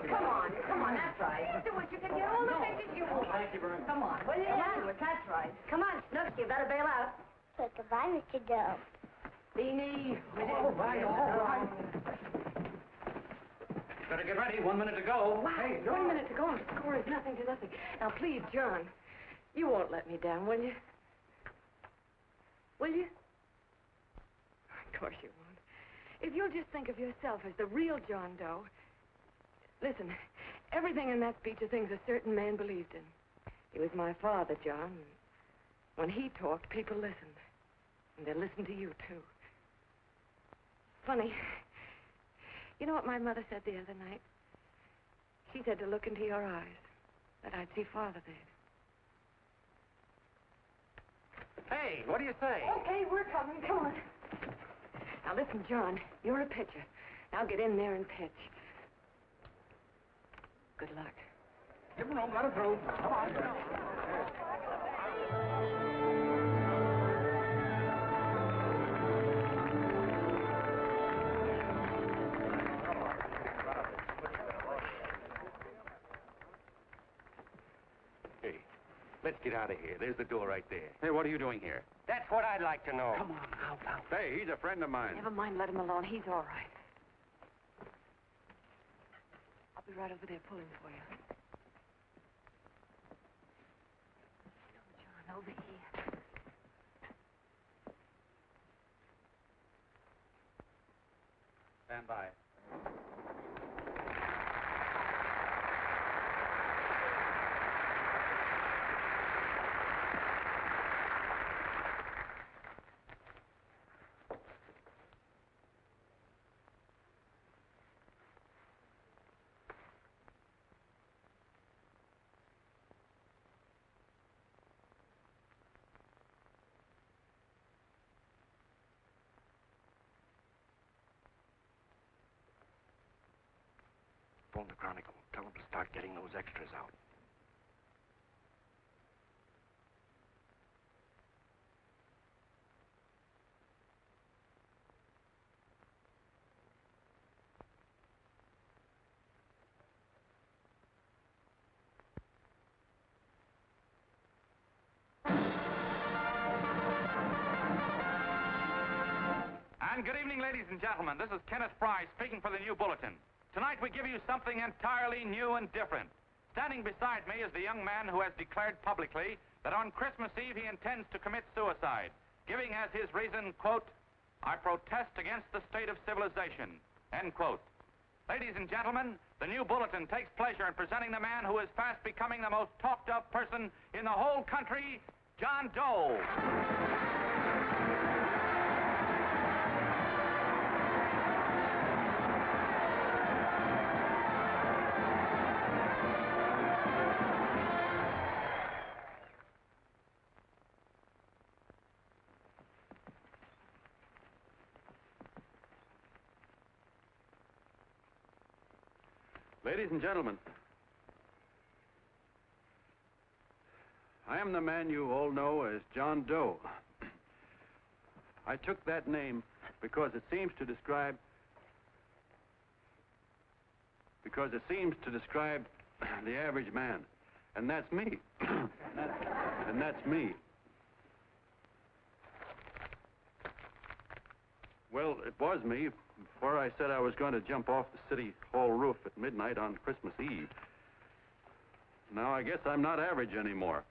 Come on, that's right. Do what you can get all the pictures you want. Thank you very much. Come on. Well, yeah, that's right. Come on, Snooks, you better bail out. So goodbye, Mr. Doe. Beanie. All right. Better get ready. 1 minute to go. Wow, 1 minute to go. The score is nothing to nothing. Now, please, John, You won't let me down, will you? Will you? Of course you won't. If you'll just think of yourself as the real John Doe. Listen, everything in that speech are things a certain man believed in. He was my father, John. When he talked, people listened. And they listened to you, too. Funny. You know what my mother said the other night? She said to look into your eyes, that I'd see Father there. Hey, what do you say? Okay, we're coming. Come on. Now, listen, John, you're a pitcher. Now get in there and pitch. Good luck. Give him room, let him through. Come on. Hey, let's get out of here. There's the door right there. Hey, what are you doing here? That's what I'd like to know. Come on, now. Hey, he's a friend of mine. Never mind, let him alone. He's all right. I'll be right over there pulling for you. John, over here. Stand by. Phone the Chronicle. Tell them to start getting those extras out. And good evening, ladies and gentlemen. This is Kenneth Fry speaking for the New Bulletin. Tonight we give you something entirely new and different. Standing beside me is the young man who has declared publicly that on Christmas Eve he intends to commit suicide, giving as his reason, quote, "I protest against the state of civilization," end quote. Ladies and gentlemen, the New Bulletin takes pleasure in presenting the man who is fast becoming the most talked of person in the whole country, John Doe. Ladies and gentlemen, I am the man you all know as John Doe. I took that name because it seems to describe the average man. And that's me. And that's me. Well, it was me before I said I was going to jump off the city hall roof at midnight on Christmas Eve. Now I guess I'm not average anymore.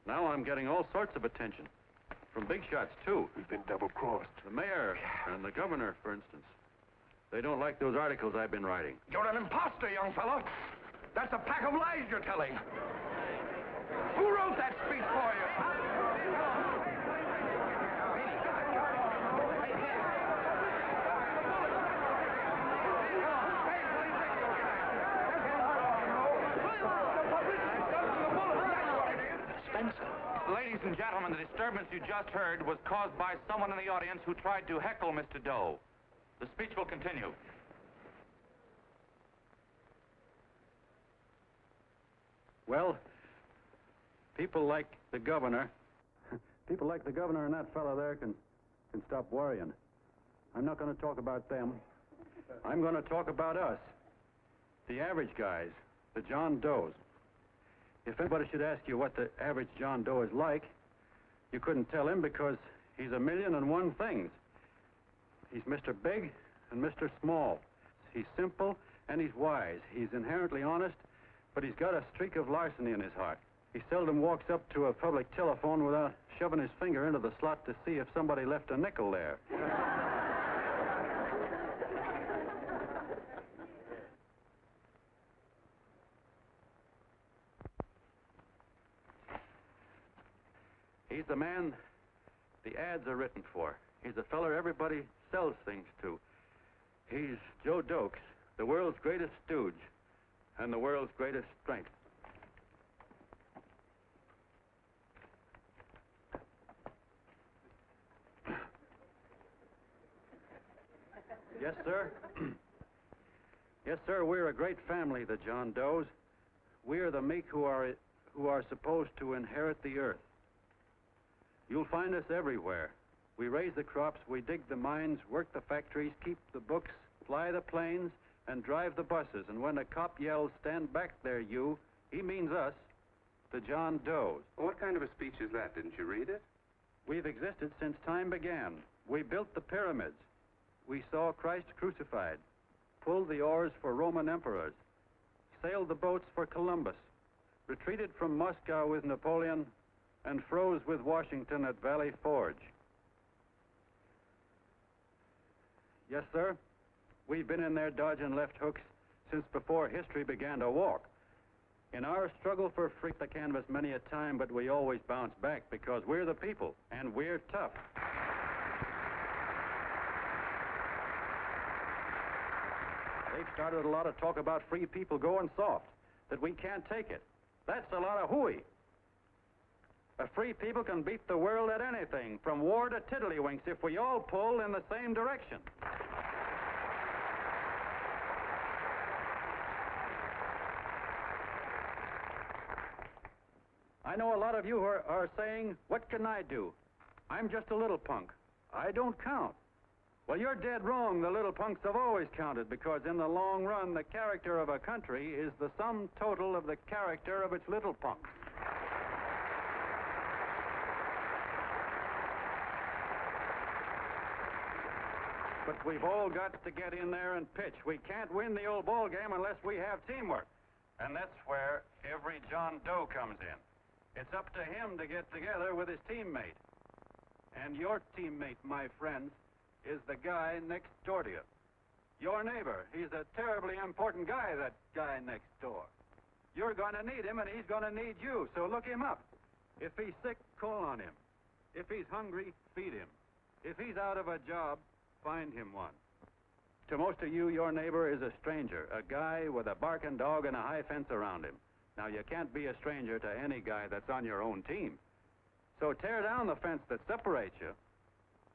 Now I'm getting all sorts of attention. From big shots, too. We've been double-crossed. The mayor and the governor, for instance. They don't like those articles I've been writing. You're an imposter, young fellow. That's a pack of lies you're telling. Who wrote that speech for you? Ladies and gentlemen, the disturbance you just heard was caused by someone in the audience who tried to heckle Mr. Doe. The speech will continue. Well, people like the governor and that fellow there can stop worrying. I'm not going to talk about them. I'm going to talk about us. The average guys, the John Does. If anybody should ask you what the average John Doe is like, you couldn't tell him because he's a million and one things. He's Mr. Big and Mr. Small. He's simple and he's wise. He's inherently honest, but he's got a streak of larceny in his heart. He seldom walks up to a public telephone without shoving his finger into the slot to see if somebody left a nickel there. He's the man the ads are written for. He's the feller everybody sells things to. He's Joe Doe, the world's greatest stooge and the world's greatest strength. Yes, sir. Yes, sir, we're a great family, the John Does. We are the meek who are supposed to inherit the earth. You'll find us everywhere. We raise the crops, we dig the mines, work the factories, keep the books, fly the planes, and drive the buses. And when a cop yells, "Stand back there, you," he means us, the John Does. Well, what kind of a speech is that? Didn't you read it? We've existed since time began. We built the pyramids. We saw Christ crucified, pulled the oars for Roman emperors, sailed the boats for Columbus, retreated from Moscow with Napoleon, and froze with Washington at Valley Forge. Yes, sir. We've been in there dodging left hooks since before history began to walk. In our struggle for freedom, the canvas many a time, but we always bounce back because we're the people, and we're tough. They've started a lot of talk about free people going soft, that we can't take it. That's a lot of hooey. A free people can beat the world at anything, from war to tiddlywinks, if we all pull in the same direction. I know a lot of you are saying, "What can I do? I'm just a little punk. I don't count." Well, you're dead wrong. The little punks have always counted, because in the long run, the character of a country is the sum total of the character of its little punks. But we've all got to get in there and pitch. We can't win the old ball game unless we have teamwork. And that's where every John Doe comes in. It's up to him to get together with his teammate. And your teammate, my friends, is the guy next door to you. Your neighbor. He's a terribly important guy, that guy next door. You're going to need him, and he's going to need you, so look him up. If he's sick, call on him. If he's hungry, feed him. If he's out of a job, find him one. To most of you, your neighbor is a stranger, a guy with a barking dog and a high fence around him. Now, you can't be a stranger to any guy that's on your own team. So tear down the fence that separates you.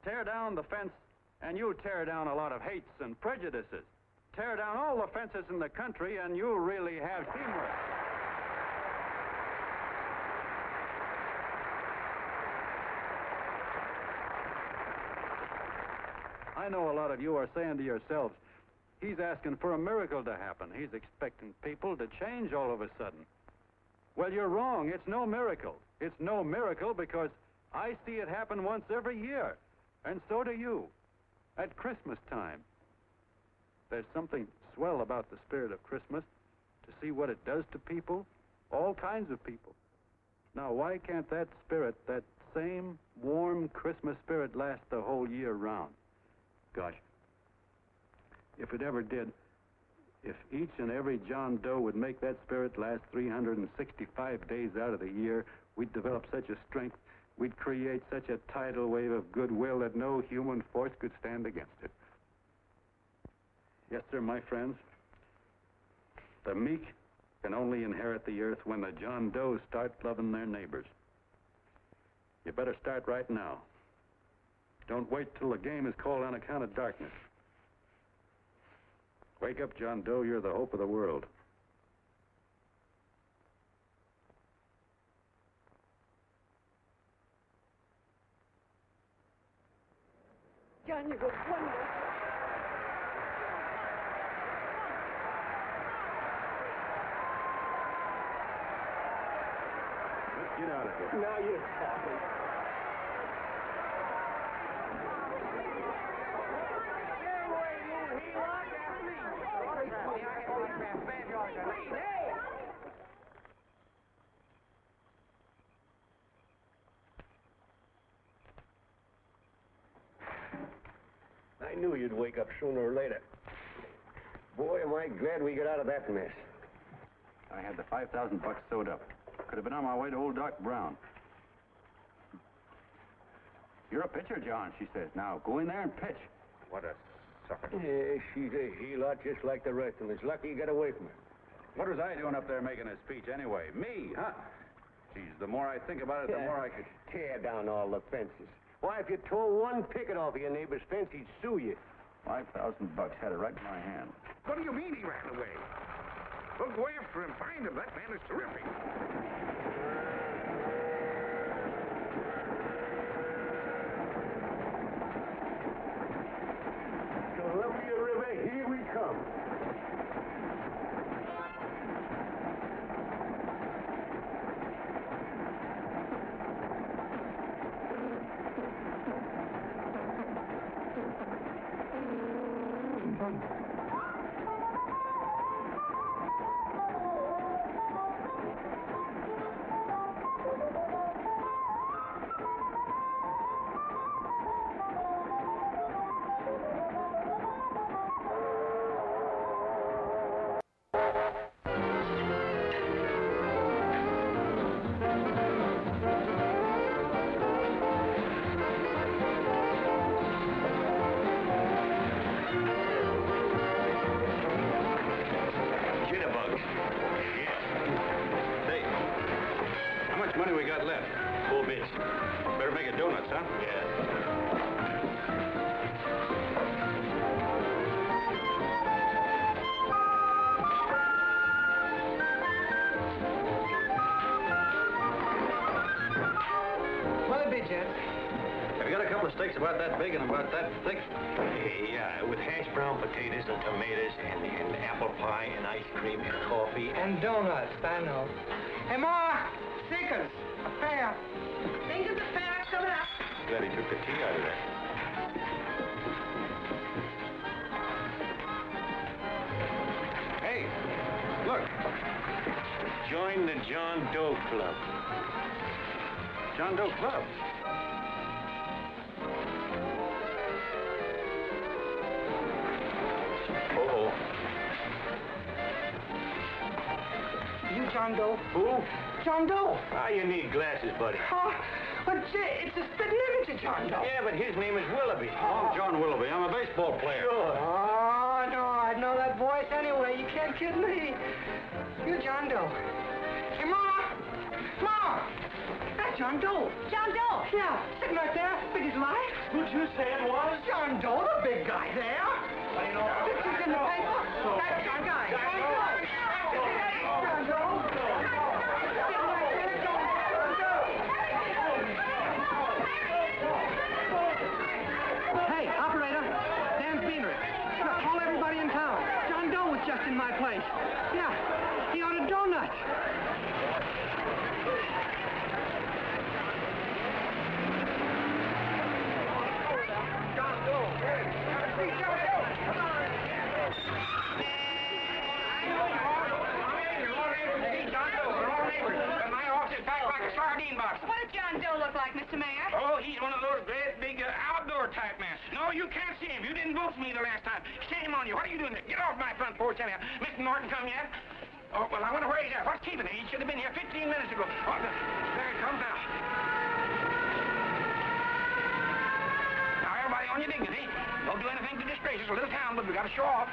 Tear down the fence, and you tear down a lot of hates and prejudices. Tear down all the fences in the country, and you really have teamwork. I know a lot of you are saying to yourselves, "He's asking for a miracle to happen. He's expecting people to change all of a sudden." Well, you're wrong. It's no miracle. It's no miracle because I see it happen once every year, and so do you, at Christmas time. There's something swell about the spirit of Christmas, to see what it does to people, all kinds of people. Now, why can't that spirit, that same warm Christmas spirit, last the whole year round? Gosh, if it ever did, if each and every John Doe would make that spirit last 365 days out of the year, we'd develop such a strength, we'd create such a tidal wave of goodwill that no human force could stand against it. Yes, sir, my friends. The meek can only inherit the earth when the John Does start loving their neighbors. You better start right now. Don't wait till the game is called on account of darkness. Wake up, John Doe. You're the hope of the world. John, you look wonderful. Let's get out of here. Now you're talking. knew you'd wake up sooner or later. Boy, am I glad we got out of that mess. I had the 5,000 bucks sewed up. Could have been on my way to old Doc Brown. You're a pitcher, John, she says. Now, go in there and pitch. What a sucker. Yeah, she's a heel-lot just like the rest of us. Lucky you got away from her. What was I doing up there making a speech anyway? Me, huh? Geez, the more I think about it, the more I could... Tear down all the fences. Why, if you tore one picket off of your neighbor's fence, he'd sue you. 5,000 bucks, had it right in my hand. What do you mean he ran away? We'll go after him, find him. That man is terrific. Columbia River, here we come. About that big and about that thick? Yeah, with hashed brown potatoes and tomatoes and apple pie and ice cream and coffee. And donuts, I know. Hey, Ma! Sinkers! A pair. Sinkers, a pair, coming up. Glad he took the tea out of that. Hey, look. Join the John Doe Club. John Doe Club? John Doe. Who? John Doe. Ah, you need glasses, buddy. Oh, but it's a spitting image of John Doe. Yeah, but his name is Willoughby. I'm John Willoughby. I'm a baseball player. Sure. Oh, no, I know that voice anyway. You can't kid me. You're John Doe. Hey, Ma! Ma! That's John Doe. John Doe. Yeah, sitting right there, big as life. Who'd you say it was? John Doe, the big guy there. What do you know? Pictures in the paper. That's John Guy. John Doe. John Doe. Hey, operator. Dan Beaner. Look, call everybody in town. John Doe was just in my place. Yeah, he ordered donuts. John Doe. Hey, have a seat, John Doe. Come on. I know you are. You're all neighbors. See, John Doe. We're all neighbors. But my office is packed like a sardine box. What does John Doe look like, Mr. Mayor? Oh, he's one of those great big outdoor type men. No, you can't see him. You didn't vote for me the last time. Shame on you. What are you doing there? Get off my front porch anyhow. Mr. Norton come yet? Oh, well, I wonder where he's at. What's keeping him? He should have been here 15 minutes ago. Oh, there he comes now. Now, everybody on your dignity. Don't do anything to disgrace us. A little town, but we got to show off.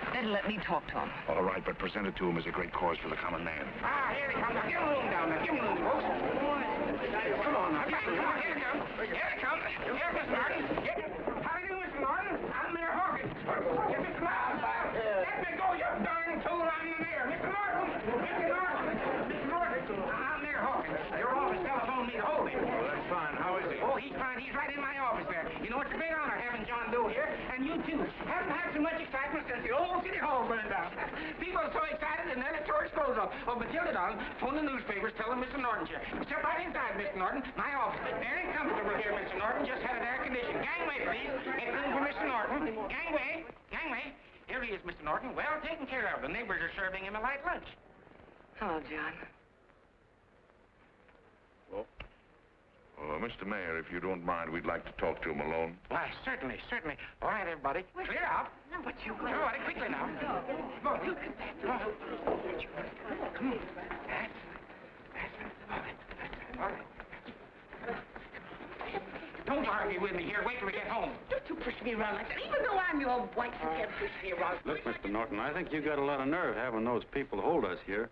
Better let me talk to him. All right, but present it to him as a great cause for the common man. Ah, here he comes. Now, give him room down there. Give him room, folks. Come on now. Come on. Here he comes. Here he comes. Here, Mr. Norton. How do you do, Mr. Norton? I'm Mayor Hawkins. Get Mr. Norton. Let me go, you darn tool. I'm the mayor. Mr. Norton. Mr. Norton. Mr. Norton. I'm Mayor Hawkins. Your office telephoned me to hold him. Well, that's fine. How is he? Oh, he's fine. He's right in my office there. You know, it's a great honor having John Doe here, and you too. Haven't had so much excitement since the old city hall burned down. People are so excited, and then it tore its clothes off. Oh, Matilda, darling, phone the newspapers, tell them Mr. Norton's here. Step right inside, Mr. Norton. My office. Very comfortable here, Mr. Norton. Just had it air conditioned. Gangway, please. Make room for Mr. Norton. Gangway. Gangway. Here he is, Mr. Norton. Well taken care of. The neighbors are serving him a light lunch. Hello, John. Mr. Mayor, if you don't mind, we'd like to talk to him alone. Why, certainly, certainly. All right, everybody. Clear out. No, but you Everybody, quickly now. Come on. Come on. Come on. That's it. All right. Don't argue with me here. Wait till we get home. Don't you push me around like that. Even though I'm your wife, you can't push me around. Look, Mr. Norton, I think you got a lot of nerve having those people hold us here.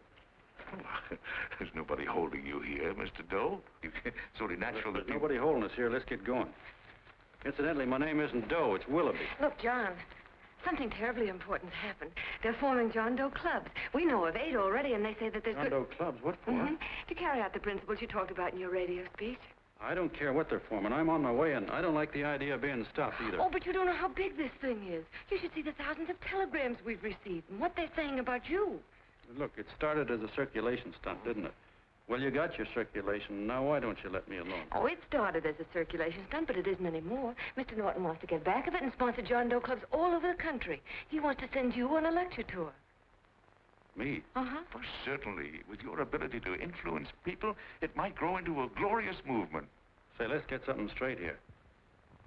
There's nobody holding you here, Mr. Doe. It's only natural that There's nobody holding us here. Let's get going. Incidentally, my name isn't Doe. It's Willoughby. Look, John, something terribly important's happened. They're forming John Doe clubs. We know of 8 already, and they say that there's... John Doe clubs? What for? To carry out the principles you talked about in your radio speech. I don't care what they're forming. I'm on my way, and I don't like the idea of being stopped either. Oh, but you don't know how big this thing is. You should see the thousands of telegrams we've received and what they're saying about you. Look, it started as a circulation stunt, didn't it? Well, you got your circulation. Now, why don't you let me alone? Oh, it started as a circulation stunt, but it isn't anymore. Mr. Norton wants to get back of it and sponsor John Doe clubs all over the country. He wants to send you on a lecture tour. Me? Uh-huh. Oh, certainly. With your ability to influence people, it might grow into a glorious movement. Say, let's get something straight here.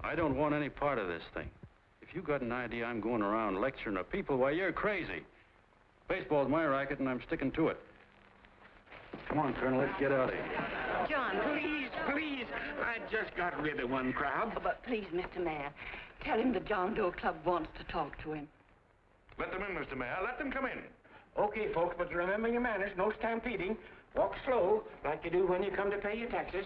I don't want any part of this thing. If you got an idea I'm going around lecturing the people, why, you're crazy. Baseball's my racket, and I'm sticking to it. Come on, Colonel, let's get out of here. John, Please. I just got rid of one crowd. Oh, but please, Mr. Mayor, tell him the John Doe Club wants to talk to him. Let them in, Mr. Mayor. Let them come in. Okay, folks, but remember your manners. No stampeding. Walk slow, like you do when you come to pay your taxes.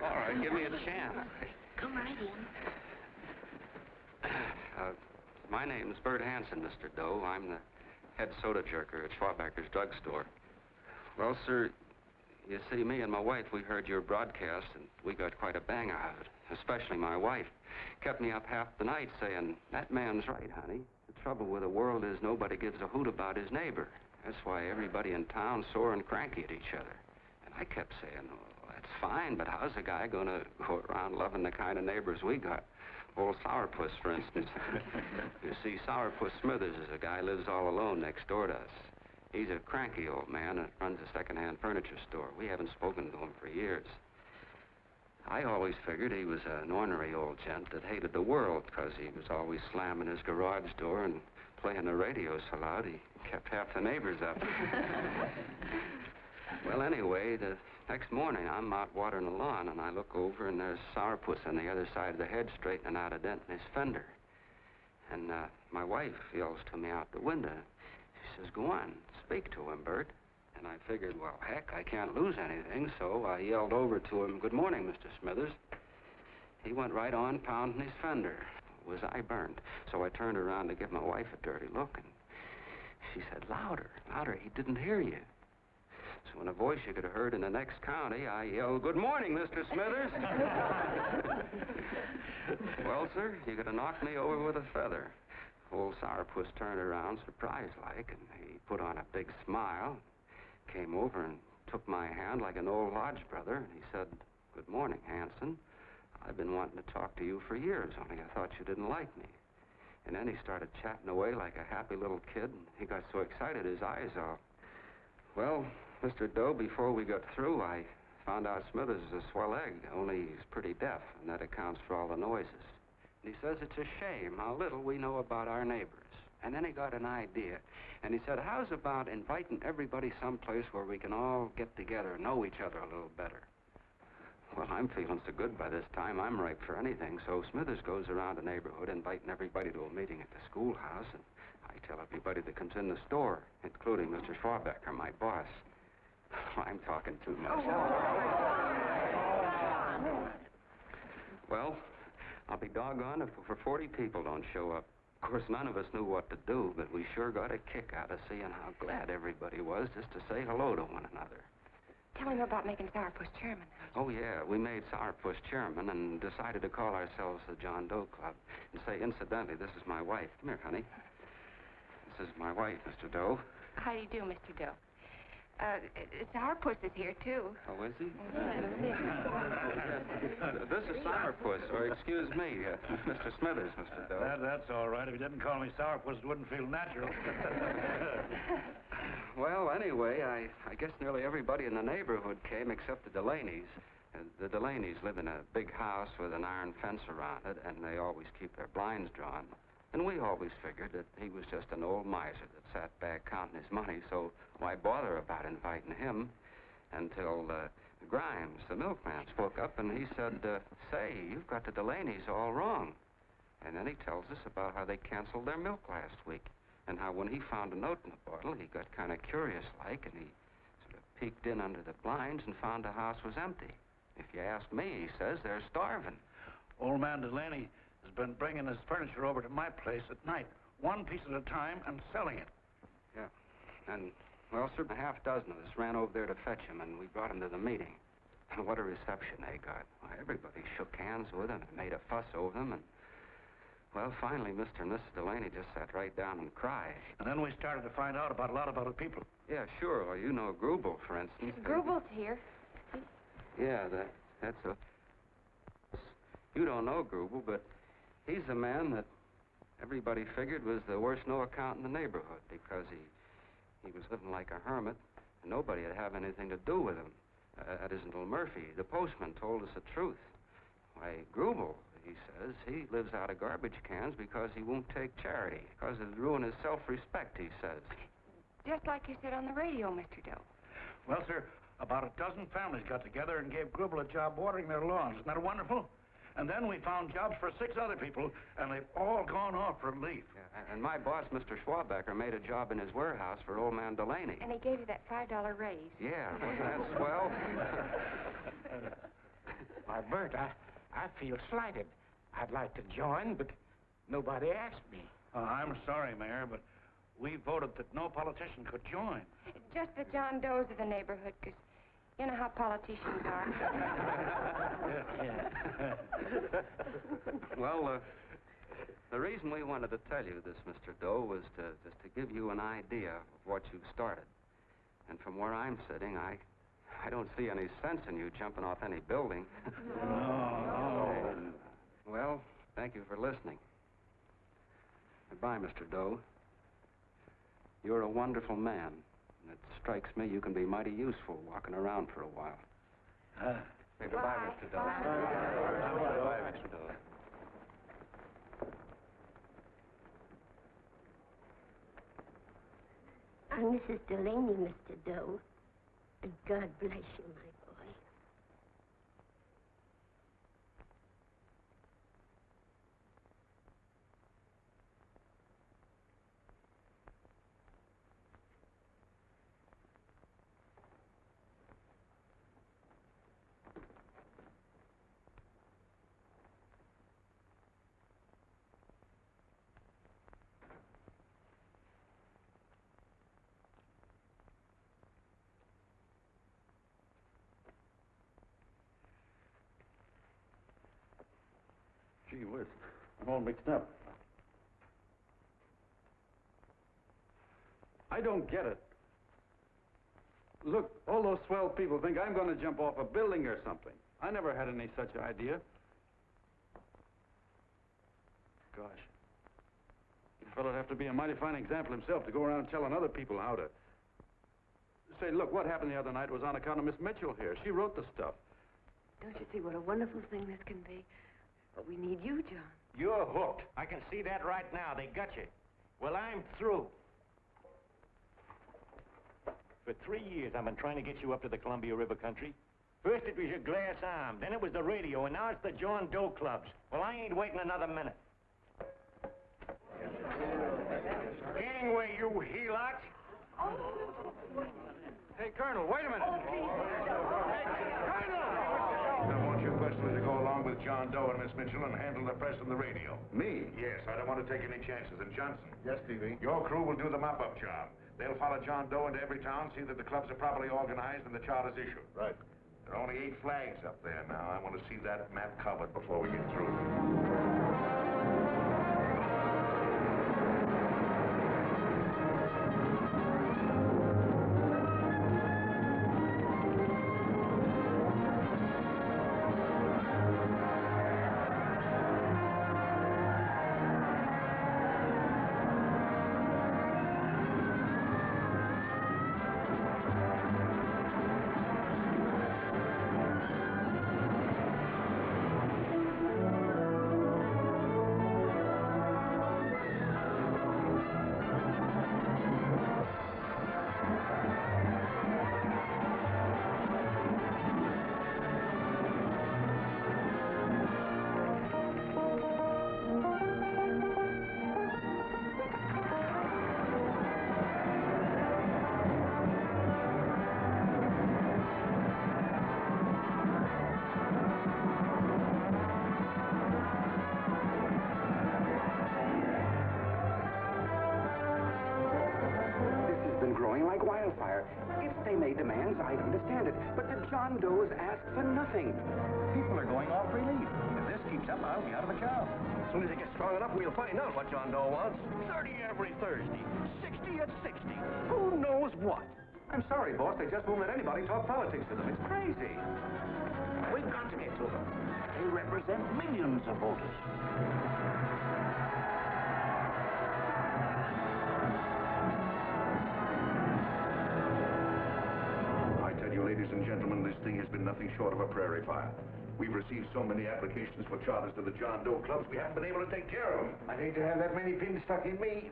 All right, give me a chance. come right in. My name's Bert Hanson, Mr. Doe. I'm the head soda jerker at Schwabacker's drugstore. Well, sir, you see, me and my wife, we heard your broadcast, and we got quite a bang out of it. Especially my wife. Kept me up half the night saying, that man's right, honey. The trouble with the world is nobody gives a hoot about his neighbor. That's why everybody in town's sore and cranky at each other. And I kept saying, oh, that's fine, but how's a guy going to go around loving the kind of neighbors we got? Old Sourpuss, for instance. You see, Sourpuss Smithers is a guy who lives all alone next door to us. He's a cranky old man and runs a second-hand furniture store. We haven't spoken to him for years. I always figured he was an ornery old gent that hated the world because he was always slamming his garage door and playing the radio so loud he kept half the neighbors up. Well, anyway, the next morning I'm out watering the lawn and I look over and there's Sourpuss on the other side of the hedge straightening out a dent in his fender. And my wife yells to me out the window. She says, go on, speak to him, Bert. And I figured, well, heck, I can't lose anything, so I yelled over to him, good morning, Mr. Smithers. He went right on pounding his fender. Was I burned? So I turned around to give my wife a dirty look, and she said, louder, louder, he didn't hear you. So in a voice you could have heard in the next county, I yelled, good morning, Mr. Smithers. Well, sir, you could have knocked me over with a feather. Old Sourpuss turned around surprised-like, and he put on a big smile, came over and took my hand like an old lodge brother, and he said, good morning, Hanson. I've been wanting to talk to you for years, only I thought you didn't like me. And then he started chatting away like a happy little kid, and he got so excited his eyes all... Well, Mr. Doe, before we got through, I found out Smithers is a swell egg, only he's pretty deaf, and that accounts for all the noises. And he says it's a shame how little we know about our neighbors. And then he got an idea, and he said, how's about inviting everybody someplace where we can all get together and know each other a little better? Well, I'm feeling so good by this time, I'm ripe for anything. So Smithers goes around the neighborhood inviting everybody to a meeting at the schoolhouse, and I tell everybody that comes in the store, including Mr. Schwabacker, my boss. I'm talking too much. Well, I'll be doggone if over 40 people don't show up. Of course, none of us knew what to do, but we sure got a kick out of seeing how glad everybody was just to say hello to one another. Tell him about making Sourpuss chairman. Oh, yeah, we made Sourpuss chairman and decided to call ourselves the John Doe Club. And say, incidentally, this is my wife. Come here, honey. This is my wife, Mr. Doe. How do you do, Mr. Doe? Sourpuss is here, too. Oh, is he? This is Sourpuss, or excuse me, Mr. Smithers, Mr. Doe. That's all right. If you didn't call me Sourpuss, it wouldn't feel natural. Well, anyway, I guess nearly everybody in the neighborhood came except the Delaney's. The Delaney's live in a big house with an iron fence around it, and they always keep their blinds drawn. And we always figured that he was just an old miser that sat back counting his money, so why bother about inviting him? Until Grimes, the milkman, spoke up, and he said, say, you've got the Delaney's all wrong. And then he tells us about how they canceled their milk last week, and how when he found a note in the bottle, he got kind of curious-like, and he sort of peeked in under the blinds and found the house was empty. If you ask me, he says, they're starving. Old man Delaney has been bringing his furniture over to my place at night, one piece at a time, and selling it. Yeah. And, well, sir, a half dozen of us ran over there to fetch him, and we brought him to the meeting. And what a reception they got. Well, everybody shook hands with him and made a fuss over them, and, well, finally, Mr. and Mrs. Delaney just sat right down and cried. And then we started to find out about a lot of other people. Yeah, sure. Well, you know Grubel, for instance. Grubel's here. Yeah, that's a... You don't know Grubel, but he's the man that everybody figured was the worst no-account in the neighborhood because he was living like a hermit, and nobody would have anything to do with him. That isn't Little Murphy. The postman told us the truth. Why, Grubel, he says, he lives out of garbage cans because he won't take charity, because it'd ruin his self-respect, he says. Just like you said on the radio, Mr. Doe. Well, sir, about a dozen families got together and gave Grubel a job watering their lawns. Isn't that wonderful? And then we found jobs for 6 other people, and they've all gone off for leave. Yeah, and my boss, Mr. Schwabecker, made a job in his warehouse for old man Delaney. And he gave you that $5 raise. Yeah, that's swell. Why, Bert, I feel slighted. I'd like to join, but nobody asked me. I'm sorry, Mayor, but we voted that no politician could join. Just the John Does of the neighborhood, because you know how politicians are. Well, the reason we wanted to tell you this, Mr. Doe, was just to give you an idea of what you've started. And from where I'm sitting, I don't see any sense in you jumping off any building. No. Well, thank you for listening. Goodbye, Mr. Doe. You're a wonderful man. And it strikes me you can be mighty useful walking around for a while. Say goodbye, Mr. Doe. Goodbye, Mr. Doe. I'm Mrs. Delaney, Mr. Doe. And God bless you, my boy. Gee whiz, I'm all mixed up. I don't get it. Look, all those swell people think I'm going to jump off a building or something. I never had any such idea. Gosh. The fellow'd have to be a mighty fine example himself to go around telling other people how to... Say, look, what happened the other night was on account of Miss Mitchell here. She wrote the stuff. Don't you see what a wonderful thing this can be? But we need you, John. You're hooked. I can see that right now. They got you. Well, I'm through. For 3 years, I've been trying to get you up to the Columbia River country. First it was your glass arm, then it was the radio, and now it's the John Doe clubs. Well, I ain't waiting another minute. Gangway, you helots! Hey, Colonel, wait a minute. I want you personally to go along with John Doe and Miss Mitchell and handle the press and the radio. Me? Yes, I don't want to take any chances. And Johnson? Yes, TV. Your crew will do the mop-up job. They'll follow John Doe into every town, see that the clubs are properly organized and the charter's issued. Right. There are only 8 flags up there now. I want to see that map covered before we get through. If they made demands, I'd understand it. But the John Does ask for nothing. People are going off relief. If this keeps up, I'll be out of a job. As soon as it gets strong enough, we'll find out what John Doe wants. 30 every Thursday. 60 at 60. Who knows what? I'm sorry, boss. They just won't let anybody talk politics to them. It's crazy. We've got to get to them. They represent millions of voters. I tell you, ladies and gentlemen, this thing has been nothing short of a prairie fire. We've received so many applications for charters to the John Doe clubs, we haven't been able to take care of them. I'd hate to have that many pins stuck in me.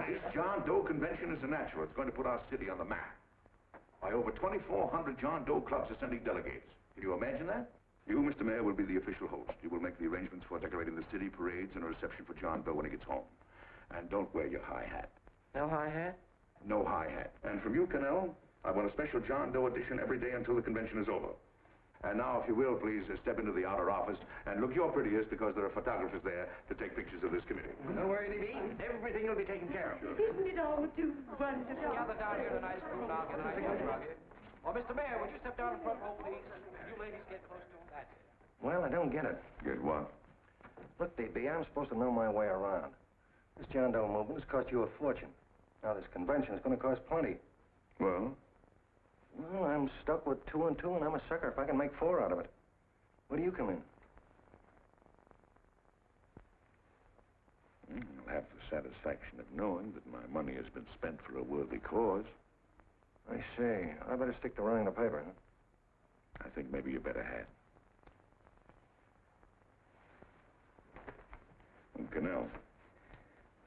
This John Doe convention is a natural. It's going to put our city on the map. By over 2,400 John Doe clubs are sending delegates. Can you imagine that? You, Mr. Mayor, will be the official host. You will make the arrangements for decorating the city, parades, and a reception for John Doe when he gets home. And don't wear your high hat. No high hat? No high hat. And from you, Connell, I want a special John Doe edition every day until the convention is over. And now, if you will, please step into the outer office and look your prettiest because there are photographers there to take pictures of this committee. Don't worry, Libby. Everything will be taken care of. Isn't it all too wonderful? Gather down here tonight, and I'll get an ice cream from you. Well, Mr. Mayor, would you step down in front row, please? You ladies get close to him. That's it. Well, I don't get it. Get what? Look, DB, I'm supposed to know my way around. This John Doe movement has cost you a fortune. Now, this convention is going to cost plenty. Well? Well, I'm stuck with 2 and 2, and I'm a sucker if I can make 4 out of it. Where do you come in? I'll have the satisfaction of knowing that my money has been spent for a worthy cause. I see. I better stick to running the paper, huh? I think maybe you better have. And Connell,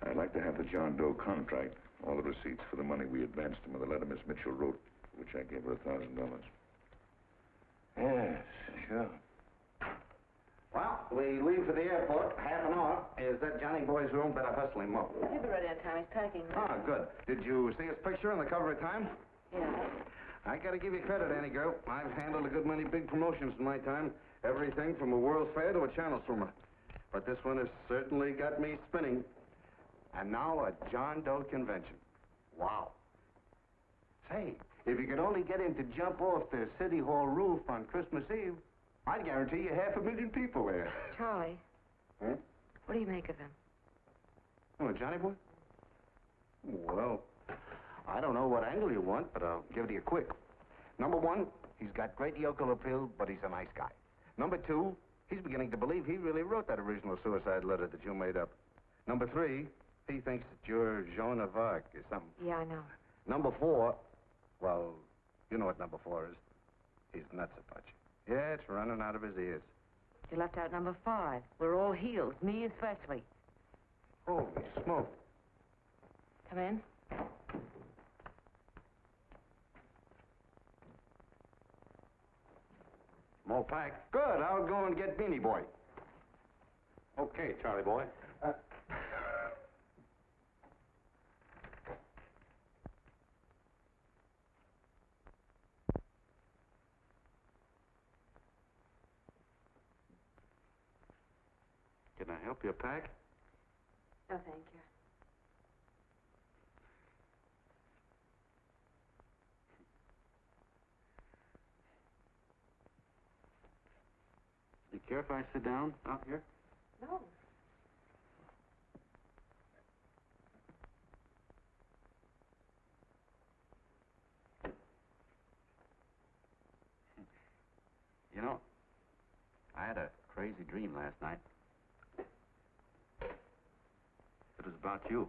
I'd like to have the John Doe contract, all the receipts for the money we advanced him with the letter Miss Mitchell wrote, which I gave her $1,000. Yes, sure. Well, we leave for the airport. Half an hour. Is that Johnny boy's room? Better hustle him up. He'll be ready on time. He's packing. Ah, good. Did you see his picture on the cover of Time? Yeah. I gotta give you credit, Annie girl. I've handled a good many big promotions in my time. Everything from a World's Fair to a channel swimmer. But this one has certainly got me spinning. And now a John Doe convention. Wow. Say, if you could only get him to jump off the City Hall roof on Christmas Eve, I'd guarantee you 500,000 people there. Charlie. Huh? What do you make of him? Oh, Johnny boy? Well, I don't know what angle you want, but I'll give it to you quick. Number 1, he's got great yokel appeal, but he's a nice guy. Number 2, he's beginning to believe he really wrote that original suicide letter that you made up. Number 3, he thinks that you're Joan of Arc or something. Yeah, I know. Number 4, well, you know what number 4 is. He's nuts about you. Yeah, it's running out of his ears. You left out number 5. We're all healed, me especially. Holy smoke. Come in. More pack. Good. I'll go and get Beanie Boy. Okay, Charlie boy. Can I help you pack? No, thank you. You care if I sit down out here? No. You know, I had a crazy dream last night. It was about you.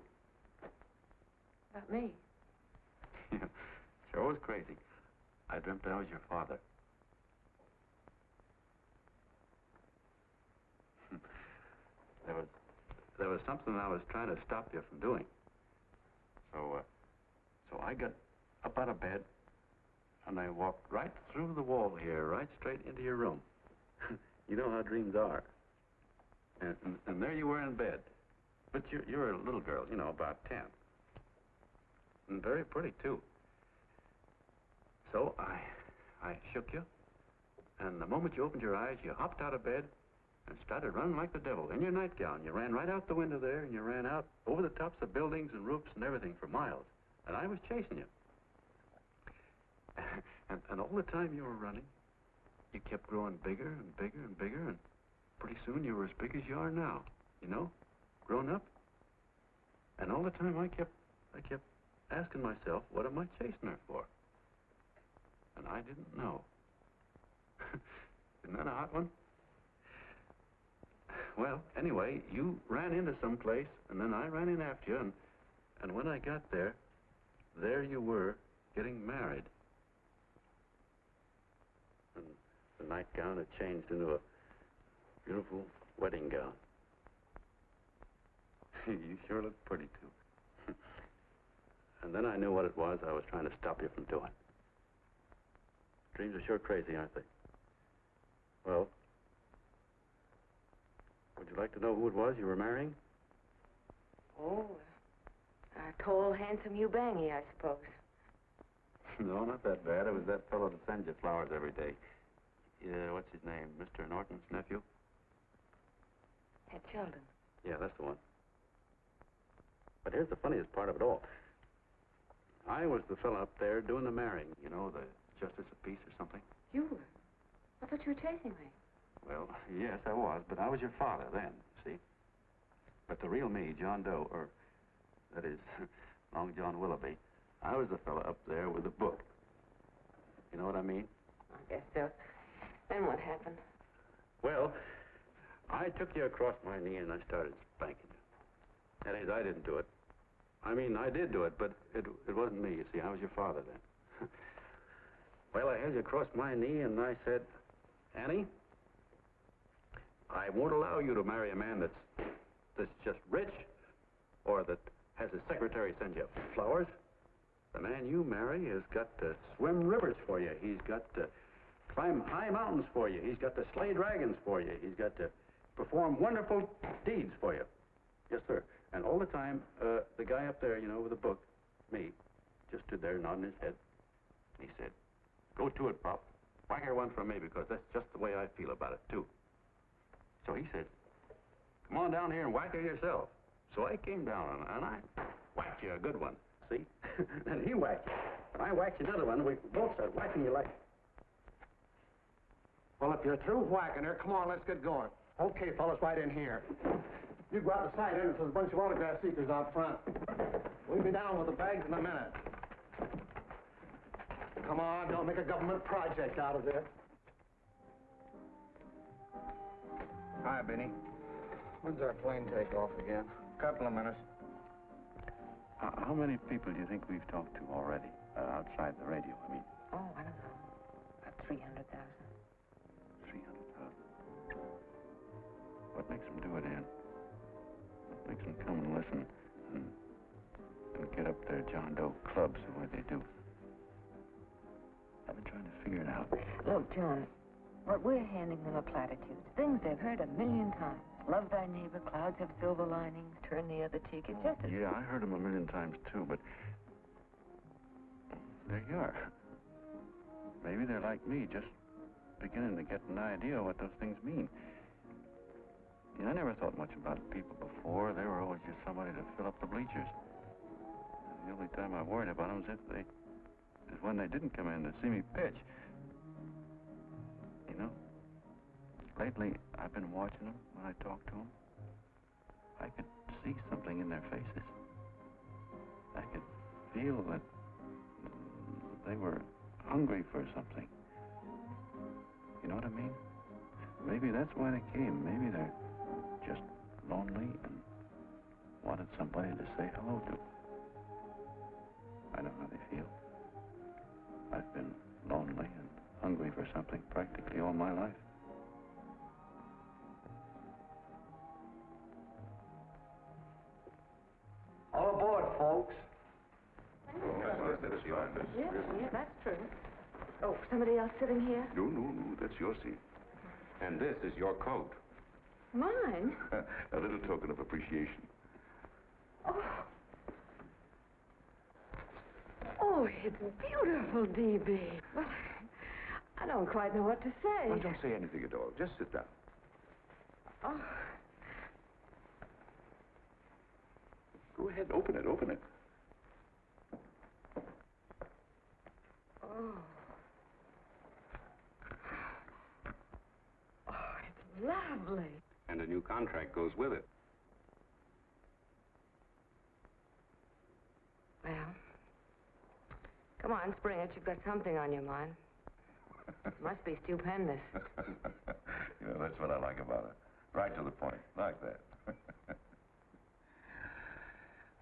About me? Sure was crazy. I dreamt I was your father. There was something I was trying to stop you from doing. So I got up out of bed, and I walked right through the wall here, right straight into your room. You know how dreams are. And there you were in bed. But you're a little girl, you know, about 10. And very pretty, too. So I shook you, and the moment you opened your eyes, you hopped out of bed and started running like the devil in your nightgown. You ran right out the window there, and you ran out over the tops of buildings and roofs and everything for miles. And I was chasing you. And all the time you were running, you kept growing bigger and bigger and bigger, and pretty soon you were as big as you are now, you know, grown up. And all the time I kept asking myself, what am I chasing her for? And I didn't know. Isn't that a hot one? Well, anyway, you ran into some place, and then I ran in after you, and when I got there you were getting married. And the nightgown had changed into a beautiful wedding gown. You sure look pretty, too. And then I knew what it was I was trying to stop you from doing. Dreams are sure crazy, aren't they? Well, would you like to know who it was you were marrying? Oh, a tall, handsome Ubangi, I suppose. No, not that bad. It was that fellow that sends you flowers every day. What's his name? Mr. Norton's nephew? Ed Sheldon. Yeah, that's the one. But here's the funniest part of it all. I was the fellow up there doing the marrying, you know, the justice of peace or something. You were? I thought you were chasing me. Well, yes, I was, but I was your father then, see? But the real me, John Doe, or that is, Long John Willoughby, I was the fellow up there with the book. You know what I mean? I guess so. Then what happened? Well, I took you across my knee and I started spanking you. That is, I didn't do it. I mean, I did do it, but it wasn't me, you see. I was your father then. Well, I held you across my knee and I said, Annie, I won't allow you to marry a man that's just rich or that has his secretary send you flowers. The man you marry has got to swim rivers for you. He's got to climb high mountains for you. He's got to slay dragons for you. He's got to perform wonderful deeds for you. Yes, sir. And all the time, the guy up there, you know, with the book, me, just stood there nodding his head. He said, go to it, Pop. Whack her one from me, because that's just the way I feel about it, too. So he said, come on down here and whack her yourself. So I came down, and I whacked you a good one, see? And he whacked you. And I whacked you another one, and we both started whacking you like... Well, if you're through whacking her, come on, let's get going. Okay, fellas, right in here. You go out the side entrance, there's a bunch of autograph seekers out front. We'll be down with the bags in a minute. Come on, don't make a government project out of it. Hi, Benny. When's our plane take off again? Couple of minutes. How many people do you think we've talked to already, outside the radio, I mean? Oh, I don't know. About 300,000. 300,000. What makes them do it, Ann? What makes them come and listen and get up their John Doe clubs the way they do? I've been trying to figure it out. Look, John, what we're handing them are platitudes. Things they've heard a million times. Love thy neighbor, clouds have silver linings, turn the other cheek. It's just as... Yeah, I heard them a million times, too, but... there you are. Maybe they're like me, just beginning to get an idea of what those things mean. You know, I never thought much about people before. They were always just somebody to fill up the bleachers. The only time I worried about them is when they didn't come in to see me pitch. You know, lately I've been watching them when I talk to them. I could see something in their faces. I could feel that they were hungry for something. You know what I mean? Maybe that's why they came. Maybe they're just lonely and wanted somebody to say hello to. I know how they feel. I've been lonely and hungry for something practically all my life. All aboard, folks. Yeah, that's true. Oh, somebody else sitting here? No, that's your seat. And this is your coat. Mine? A little token of appreciation. Oh, it's beautiful, D.B. Well, I don't quite know what to say. Well, don't say anything at all. Just sit down. Oh. Go ahead, open it. Oh. lovely. And a new contract goes with it. Well, come on, Springer. You've got something on your mind. Must be stupendous. You know, that's what I like about it. Right to the point. Like that.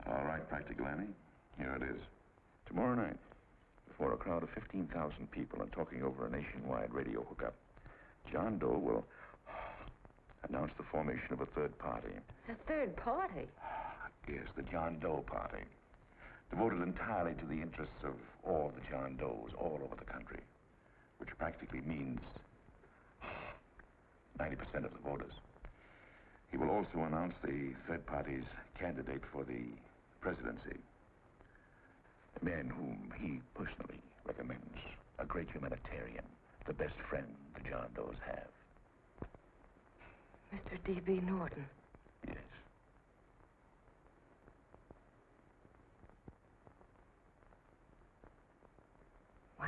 All right, Practical Annie. Here it is. Tomorrow night, before a crowd of 15,000 people and talking over a nationwide radio hookup, John Doe will announce the formation of a third party. A third party? Yes, the John Doe Party. Devoted entirely to the interests of all the John Does all over the country, which practically means 90% of the voters. He will also announce the third party's candidate for the presidency. A man whom he personally recommends, a great humanitarian, the best friend the John Does have. Mr. D.B. Norton. Yes. Wow.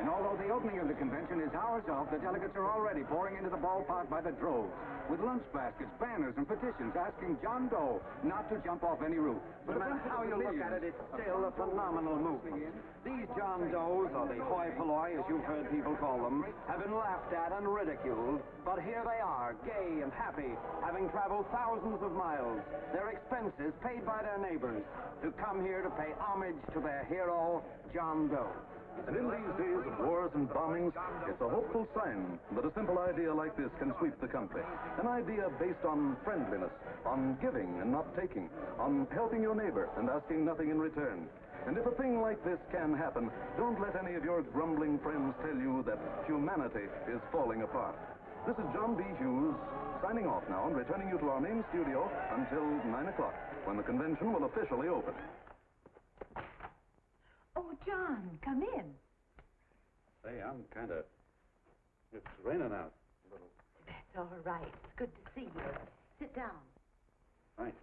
And although the opening of the convention is hours off, the delegates are already pouring into the ballpark by the droves, with lunch baskets, banners, and petitions asking John Doe not to jump off any roof. No matter how you look at it, it's still a phenomenal movement. These John Does, or the hoi polloi, as you've heard people call them, have been laughed at and ridiculed, but here they are, gay and happy, having traveled thousands of miles, their expenses paid by their neighbors, to come here to pay homage to their hero, John Doe. And in these days of wars and bombings, it's a hopeful sign that a simple idea like this can sweep the country. An idea based on friendliness, on giving and not taking, on helping your neighbor and asking nothing in return. And if a thing like this can happen, don't let any of your grumbling friends tell you that humanity is falling apart. This is John B. Hughes, signing off now and returning you to our main studio until 9 o'clock, when the convention will officially open. Oh, John, come in. Say, I'm kind of... It's raining out a little. That's all right. It's good to see you. Sit down. Thanks.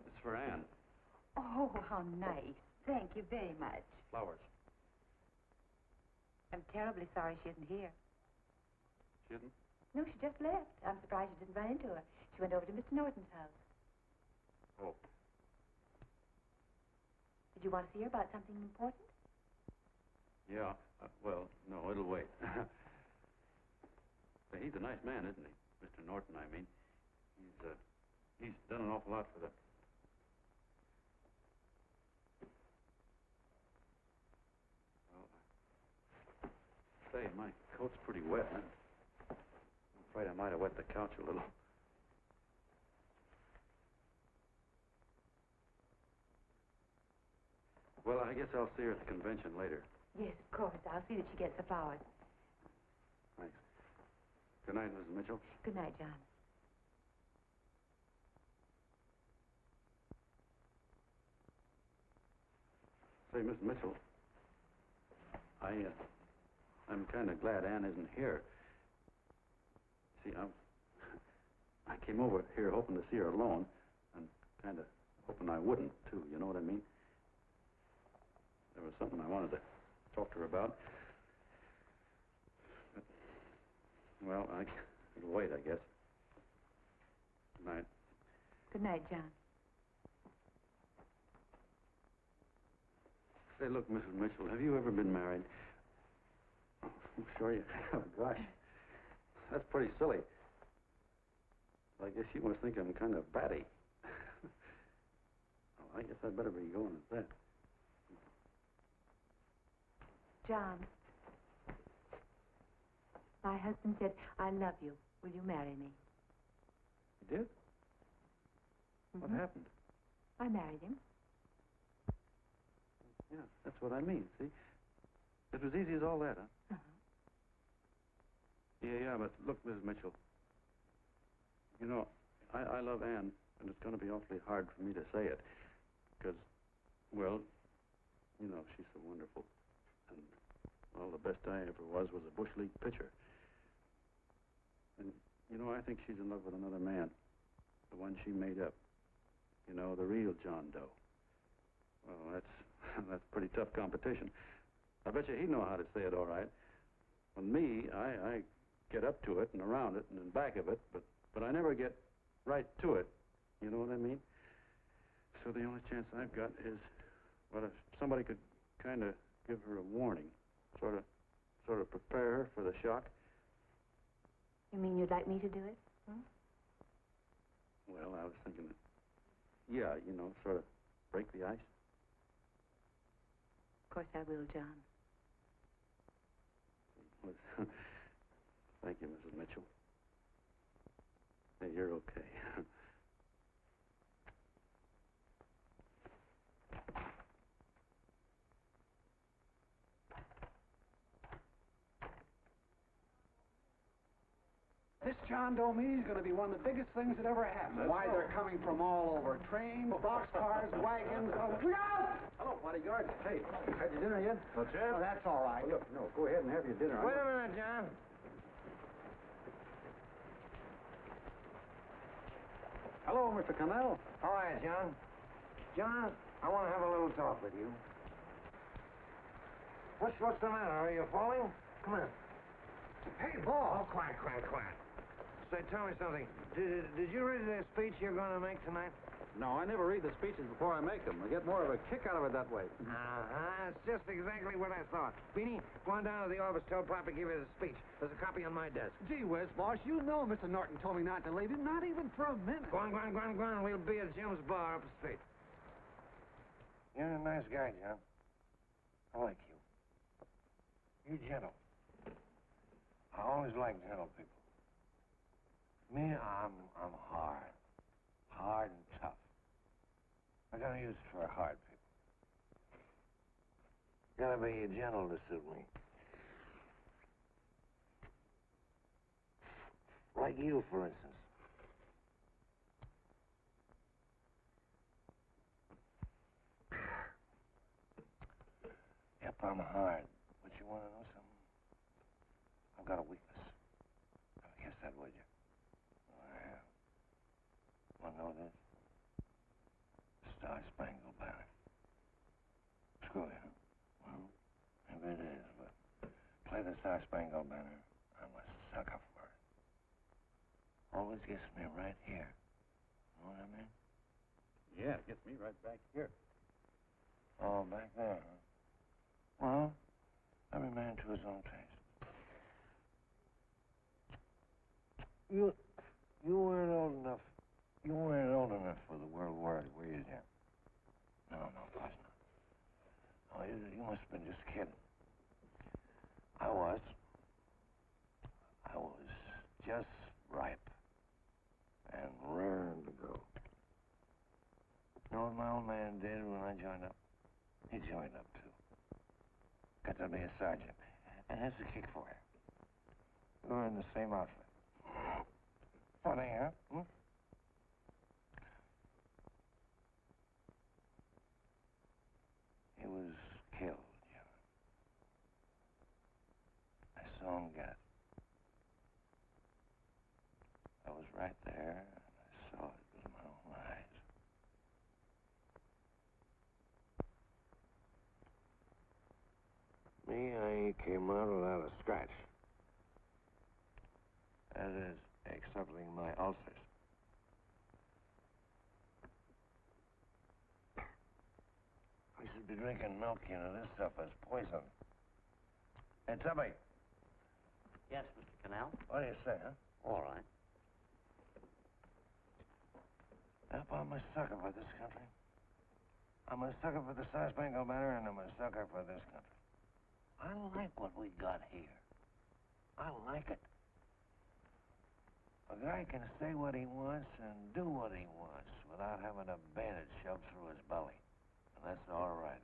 It's for Anne. Oh, how nice. Thank you very much. Flowers. I'm terribly sorry she isn't here. She isn't? No, she just left. I'm surprised you didn't run into her. She went over to Mr. Norton's house. Oh. Did you want to see her about something important? Yeah. Well, no, it'll wait. Say, he's a nice man, isn't he? Mr. Norton, I mean. He's done an awful lot for the... Say, my coat's pretty wet. I'm afraid I might have wet the couch a little. Well, I guess I'll see her at the convention later. Yes, of course. I'll see that she gets the flowers. Thanks. Good night, Mrs. Mitchell. Good night, John. Say, Miss Mitchell, I'm kind of glad Anne isn't here. See, I came over here hoping to see her alone, and kind of hoping I wouldn't, too, you know what I mean? There was something I wanted to talk to her about. But, well, it'll wait, I guess. Good night. Good night, John. Say, look, Mrs. Mitchell, have you ever been married? Oh, I'm sure you have. Gosh, that's pretty silly. I guess you must think I'm kind of batty. Well, I guess I'd better be going at that. John, my husband said, I love you. Will you marry me? You did? What happened? I married him. Yeah, that's what I mean, see? It was easy as all that, huh? Yeah, but look, Mrs. Mitchell. You know, I love Ann, and it's going to be awfully hard for me to say it. Because, well, you know, she's so wonderful. And, well, the best I ever was a Bush League pitcher. And, you know, I think she's in love with another man. The one she made up. You know, the real John Doe. Well, that's pretty tough competition. I bet you he'd know how to say it all right. With me, I get up to it and around it and in back of it, but I never get right to it. You know what I mean? So the only chance I've got is, well, if somebody could kind of give her a warning, sort of prepare her for the shock. You mean you'd like me to do it? Hmm? Well, I was thinking that, yeah, you know, sort of break the ice. Of course I will, John. Thank you, Mrs. Mitchell. Hey, you're okay. This John Doe meeting is going to be one of the biggest things that ever happened. Why, they're coming from all over. Trains, boxcars, wagons. Look out! Hello, bodyguard. Hey, had your dinner yet? What's that? Oh, that's all right. Well, look, no, go ahead and have your dinner. Wait a minute, John. Hello, Mr. Connell. How are you, John? John, I want to have a little talk with you. What's the matter? Are you falling? Come on. Hey, Ball. Oh, quiet. Say, tell me something. Did you read the speech you're going to make tonight? No, I never read the speeches before I make them. I get more of a kick out of it that way. It's just exactly what I thought. Beanie, go on down to the office, tell Pop to give you the speech. There's a copy on my desk. Gee whiz, boss, you know Mr. Norton told me not to leave him, not even for a minute. Go on. We'll be at Jim's bar up the street. You're a nice guy, John. I like you. You're gentle. I always like gentle people. Me, I'm hard. Hard and tough. I got use for hard people. Gotta be gentle to suit me. Like you, for instance. Yep, I'm hard. But you want to know something? I've got a weakness. Never guess that, would you? I have. Want to know this? Star-Spangled Banner. Screw you. Well, maybe it is, but play the Star-Spangled Banner. I'm a sucker for it. Always gets me right here. Know what I mean? Yeah, it gets me right back here. Oh, back there, huh? Well, every man to his own taste. You weren't old enough. You weren't old enough for the World War, were you, Jim? No, of course not. Oh, you must have been just kidding. I was just ripe and raring to go. You know what my old man did when I joined up? He joined up, too. Got to be a sergeant. And here's the kick for you. We were in the same outfit. Funny, huh? Hmm? He was killed, John. I saw him get it. I was right there, and I saw it with my own eyes. Me, I came out without a scratch. That is, excepting my ulcers. We should be drinking milk, you know. This stuff is poison. Hey, Tubby. Yes, Mr. Connell? What do you say, huh? All right. Yep, I'm a sucker for this country. I'm a sucker for the Star-Spangled Banner, and I'm a sucker for this country. I like what we got here. I like it. A guy can say what he wants and do what he wants without having a bayonet shoved through his belly. And that's all right.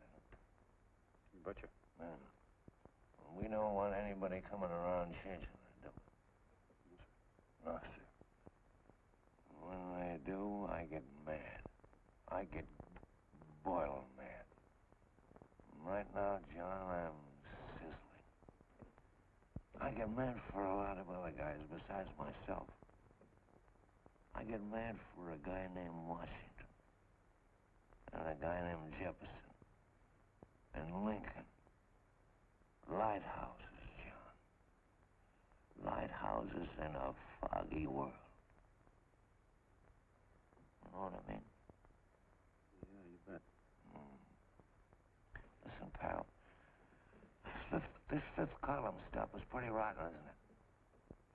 You betcha. Man, we don't want anybody coming around changing it, do we? No, sir. When they do, I get mad. I get boiling mad. Right now, John, I'm sizzling. I get mad for a lot of other guys besides myself. I get mad for a guy named Washington, and a guy named Jefferson, and Lincoln. Lighthouses, John. Lighthouses in a foggy world. You know what I mean? Yeah, you bet. Listen, pal. This fifth column stuff is pretty rotten, isn't it?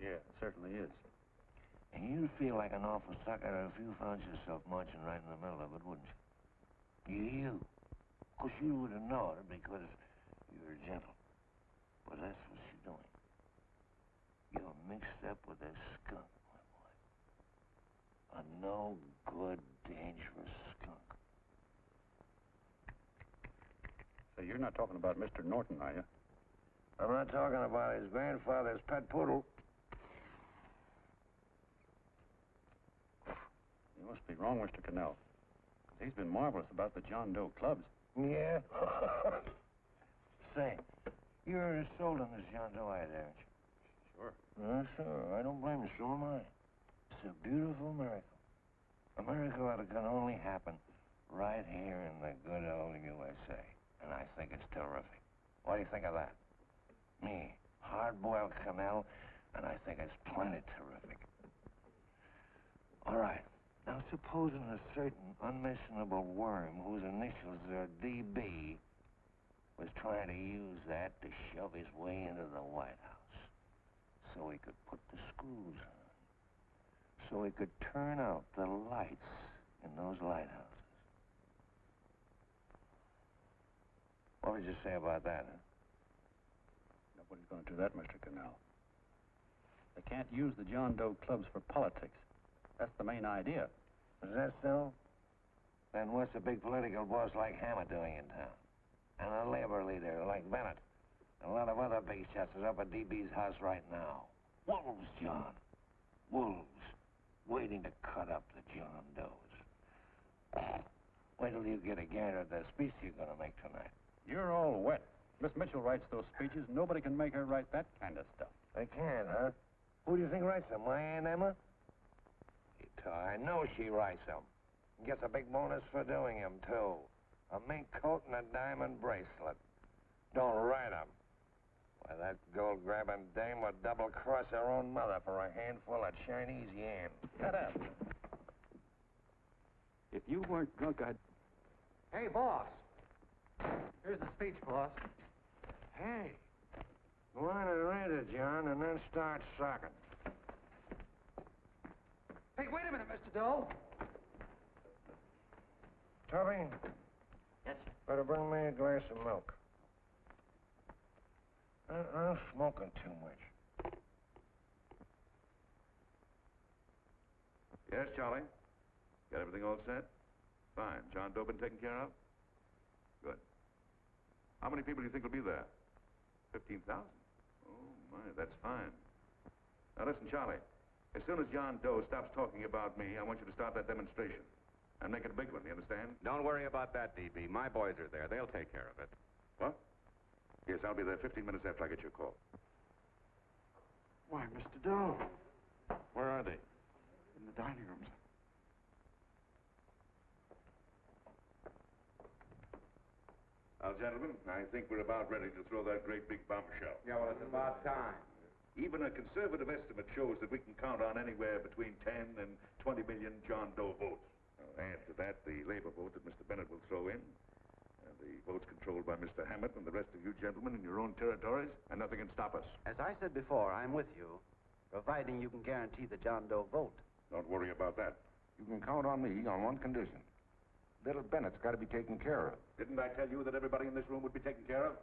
Yeah, it certainly is. And you'd feel like an awful sucker if you found yourself marching right in the middle of it, wouldn't you? You. Of course, you would have known it because you're gentle. But that's what you're doing. You're mixed up with a skunk, my boy. A no-good, dangerous skunk. So you're not talking about Mr. Norton, are you? I'm not talking about his grandfather's pet poodle. You must be wrong, Mr. Connell. 'Cause he's been marvelous about the John Doe clubs. Yeah? Say, you're as sold on this John Doe idea, aren't you? Sure. Yes, sir. I don't blame you. So am I. It's a beautiful miracle. A miracle that can only happen right here in the good old USA. And I think it's terrific. What do you think of that? Me, hard-boiled Connell, and I think it's plenty terrific. All right. Now, supposing a certain unmentionable worm whose initials are DB was trying to use that to shove his way into the White House so he could put the screws on, so he could turn out the lights in those lighthouses. What would you say about that, huh? Nobody's going to do that, Mr. Connell. They can't use the John Doe clubs for politics. That's the main idea. Is that so? Then what's a big political boss like Hammett doing in town? And a labor leader like Bennett? And a lot of other big shots is up at DB's house right now. Wolves, John. Wolves. Waiting to cut up the John Does. Wait till you get a gander at the speech you're going to make tonight. You're all wet. Miss Mitchell writes those speeches. Nobody can make her write that kind of stuff. They can't, huh? Who do you think writes them? My Aunt Emma? I know she writes them. Gets a big bonus for doing them, too. A mink coat and a diamond bracelet. Don't write them. Why, that gold-grabbing dame would double-cross her own mother for a handful of Chinese yams. Shut up. If you weren't drunk, I'd... Hey, boss. Here's the speech, boss. Hey, go on and read it, John, and then start sucking. Hey, wait a minute, Mr. Doe. Tubby? Yes, sir. Better bring me a glass of milk. I'm smoking too much. Yes, Charlie? Got everything all set? Fine. John Doe been taken care of? Good. How many people do you think will be there? 15,000? Oh, my, that's fine. Now, listen, Charlie. As soon as John Doe stops talking about me, I want you to start that demonstration. And make it a big one, you understand? Don't worry about that, DB. My boys are there. They'll take care of it. What? Yes, I'll be there 15 minutes after I get your call. Why, Mr. Doe. Where are they? In the dining room, sir. Now, gentlemen, I think we're about ready to throw that great big bombshell. Yeah, well, it's about time. Even a conservative estimate shows that we can count on anywhere between 10 and 20 million John Doe votes. Now, add to that the labor vote that Mr. Bennett will throw in, and the votes controlled by Mr. Hammett and the rest of you gentlemen in your own territories, and nothing can stop us. As I said before, I'm with you, providing you can guarantee the John Doe vote. Don't worry about that. You can count on me on one condition. Little Bennett's got to be taken care of. Didn't I tell you that everybody in this room would be taken care of?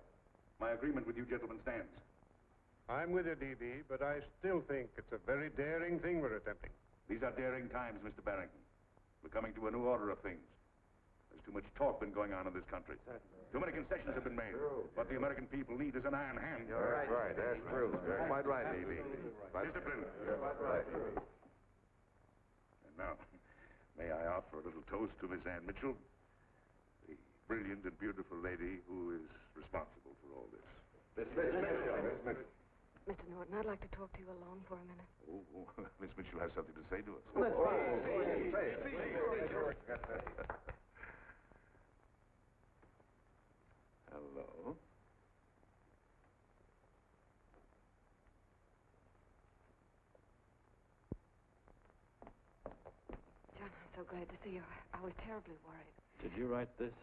My agreement with you gentlemen stands. I'm with you, DB, but I still think it's a very daring thing we're attempting. These are daring times, Mr. Barrington. We're coming to a new order of things. There's too much talk been going on in this country. Too many concessions have been made. What the American people need is an iron hand. You're right. That's true. You're quite right, A.B. Discipline. Right. And now, may I offer a little toast to Miss Ann Mitchell, the brilliant and beautiful lady who is responsible for all this. Miss Mitchell. Mr. Norton, I'd like to talk to you alone for a minute. Oh, Miss Mitchell has something to say to us. Hello. John, I'm so glad to see you. I was terribly worried. Did you write this?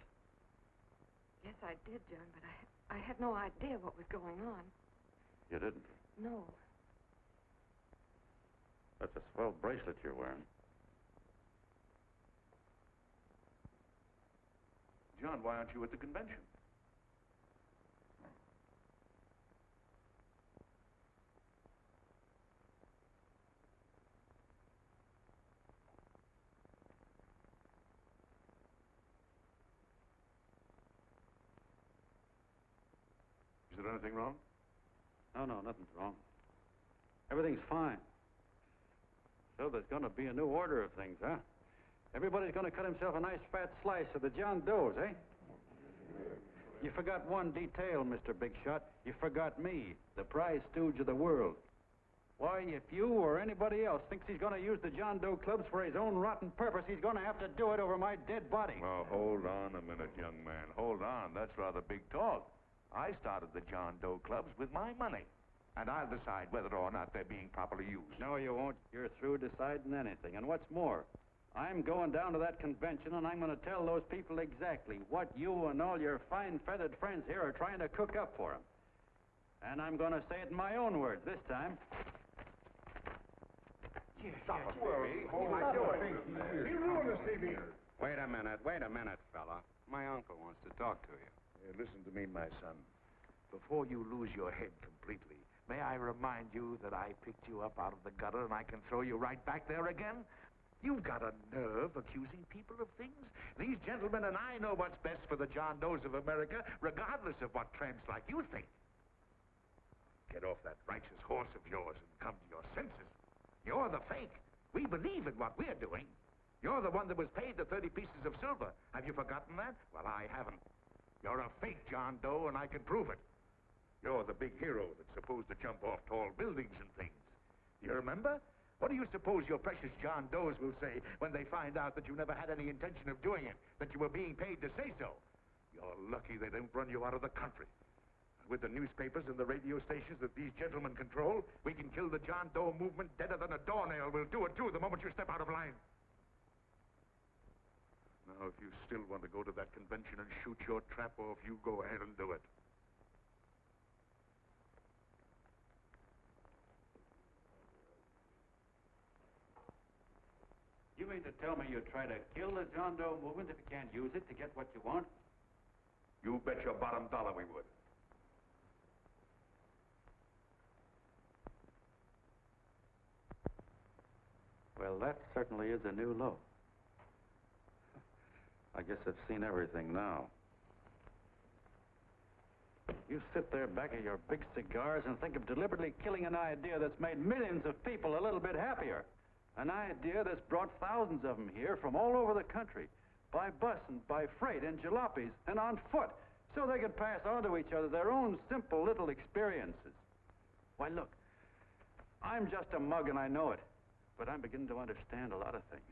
Yes, I did, John, but I had no idea what was going on. You didn't? No. That's a swell bracelet you're wearing. John, why aren't you at the convention? Is there anything wrong? No, nothing's wrong. Everything's fine. So there's going to be a new order of things, huh? Everybody's going to cut himself a nice fat slice of the John Does, eh? You forgot one detail, Mr. Big Shot. You forgot me, the prize stooge of the world. Why, if you or anybody else thinks he's going to use the John Doe clubs for his own rotten purpose, he's going to have to do it over my dead body. Oh, hold on a minute, young man. Hold on. That's rather big talk. I started the John Doe clubs with my money. And I'll decide whether or not they're being properly used. No, you won't. You're through deciding anything. And what's more, I'm going down to that convention, and I'm going to tell those people exactly what you and all your fine feathered friends here are trying to cook up for them. And I'm going to say it in my own words this time. Stop it, baby. Hold my door. You ruined us, TV. Wait a minute, fella. My uncle wants to talk to you. Listen to me, my son. Before you lose your head completely, may I remind you that I picked you up out of the gutter and I can throw you right back there again? You've got a nerve accusing people of things. These gentlemen and I know what's best for the John Does of America, regardless of what tramps like you think. Get off that righteous horse of yours and come to your senses. You're the fake. We believe in what we're doing. You're the one that was paid the 30 pieces of silver. Have you forgotten that? Well, I haven't. You're a fake John Doe, and I can prove it. You're the big hero that's supposed to jump off tall buildings and things. Do you remember? What do you suppose your precious John Does will say when they find out that you never had any intention of doing it, that you were being paid to say so? You're lucky they don't run you out of the country. With the newspapers and the radio stations that these gentlemen control, we can kill the John Doe movement deader than a doornail. We'll do it, too, the moment you step out of line. Now, if you still want to go to that convention and shoot your trap off, you go ahead and do it. You mean to tell me you try to kill the John Doe movement if you can't use it to get what you want? You bet your bottom dollar we would. Well, that certainly is a new low. I guess I've seen everything now. You sit there back of your big cigars and think of deliberately killing an idea that's made millions of people a little bit happier. An idea that's brought thousands of them here from all over the country, by bus and by freight and jalopies and on foot, so they could pass on to each other their own simple little experiences. Why, look, I'm just a mug and I know it, but I'm beginning to understand a lot of things.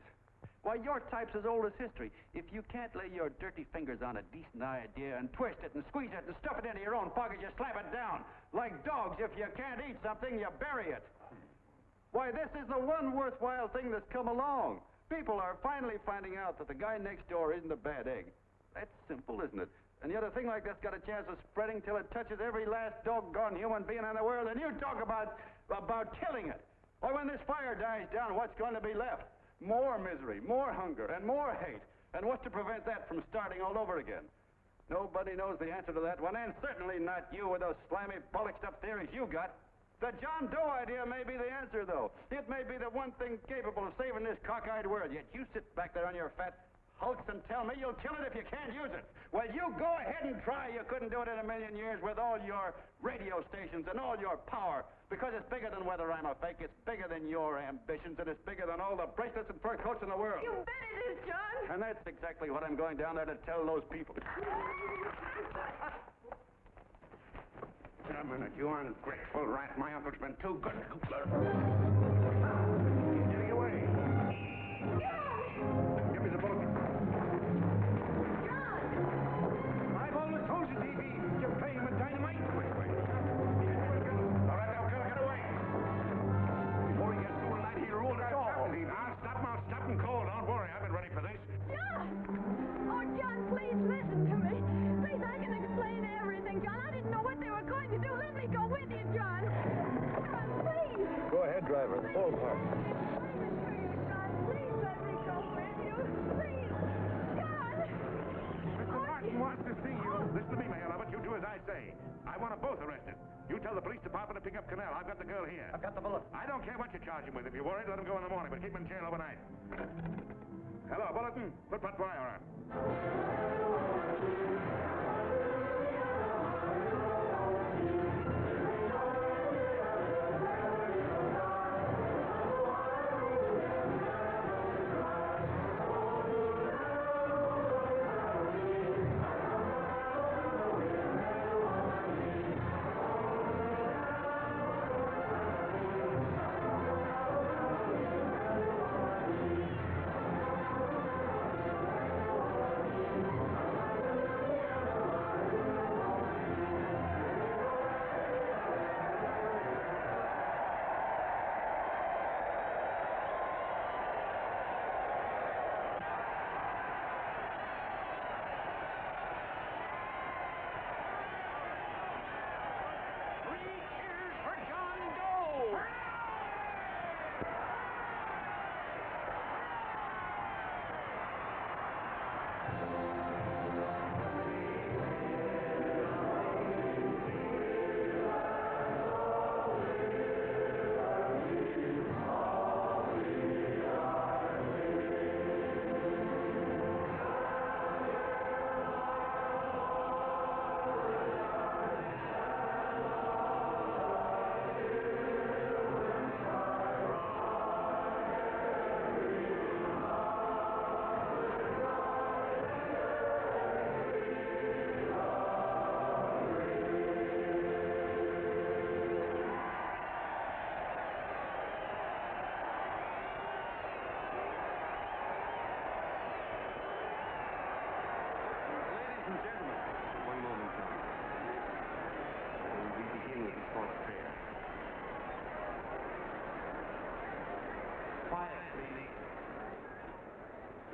Why, your type's as old as history. If you can't lay your dirty fingers on a decent idea and twist it and squeeze it and stuff it into your own pocket, you slap it down. Like dogs, if you can't eat something, you bury it. Why, this is the one worthwhile thing that's come along. People are finally finding out that the guy next door isn't a bad egg. That's simple, isn't it? And yet a thing like that's got a chance of spreading till it touches every last doggone human being in the world, and you talk about killing it. Why, when this fire dies down, what's going to be left? More misery, more hunger, and more hate. And what's to prevent that from starting all over again? Nobody knows the answer to that one, and certainly not you with those slimy, bollocked-up theories you got. The John Doe idea may be the answer, though. It may be the one thing capable of saving this cockeyed world. Yet you sit back there on your fat hulks and tell me you'll kill it if you can't use it. Well, you go ahead and try. You couldn't do it in a million years with all your radio stations and all your power. Because it's bigger than whether I'm a fake. It's bigger than your ambitions, and it's bigger than all the bracelets and fur coats in the world. You bet it is, John. And that's exactly what I'm going down there to tell those people. A minute, you ungrateful rat. My uncle's been too good. He's getting away. Give me the bullet. I've always told you, D.B., you're playing with dynamite. Wait. All right, now, get away. Before he gets through tonight, he'll rule us all. I'll stop him cold. Don't worry, I've been ready for this. John! Oh, John, please listen to me. Please, I can explain everything, John. I didn't know what they were going to do. Let me go with you, John. John, please. Go ahead, driver. The full part. Please let me go with you. Please. John! Mr. Martin wants to see you. Listen to me, Mayor Lovett. You do as I say. I want them both arrested. You tell the police department to pick up Connell. I've got the girl here. I've got the bullet. I don't care what you charge him with. If you're worried, let him go in the morning, but keep him in jail overnight. Hello, Bulletin. Put Patwire on.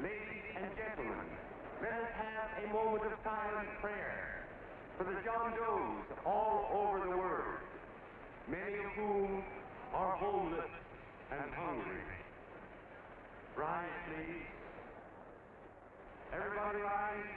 Ladies and gentlemen, let us have a moment of silent prayer for the John Does all over the world, many of whom are homeless and hungry. Rise, please. Everybody rise.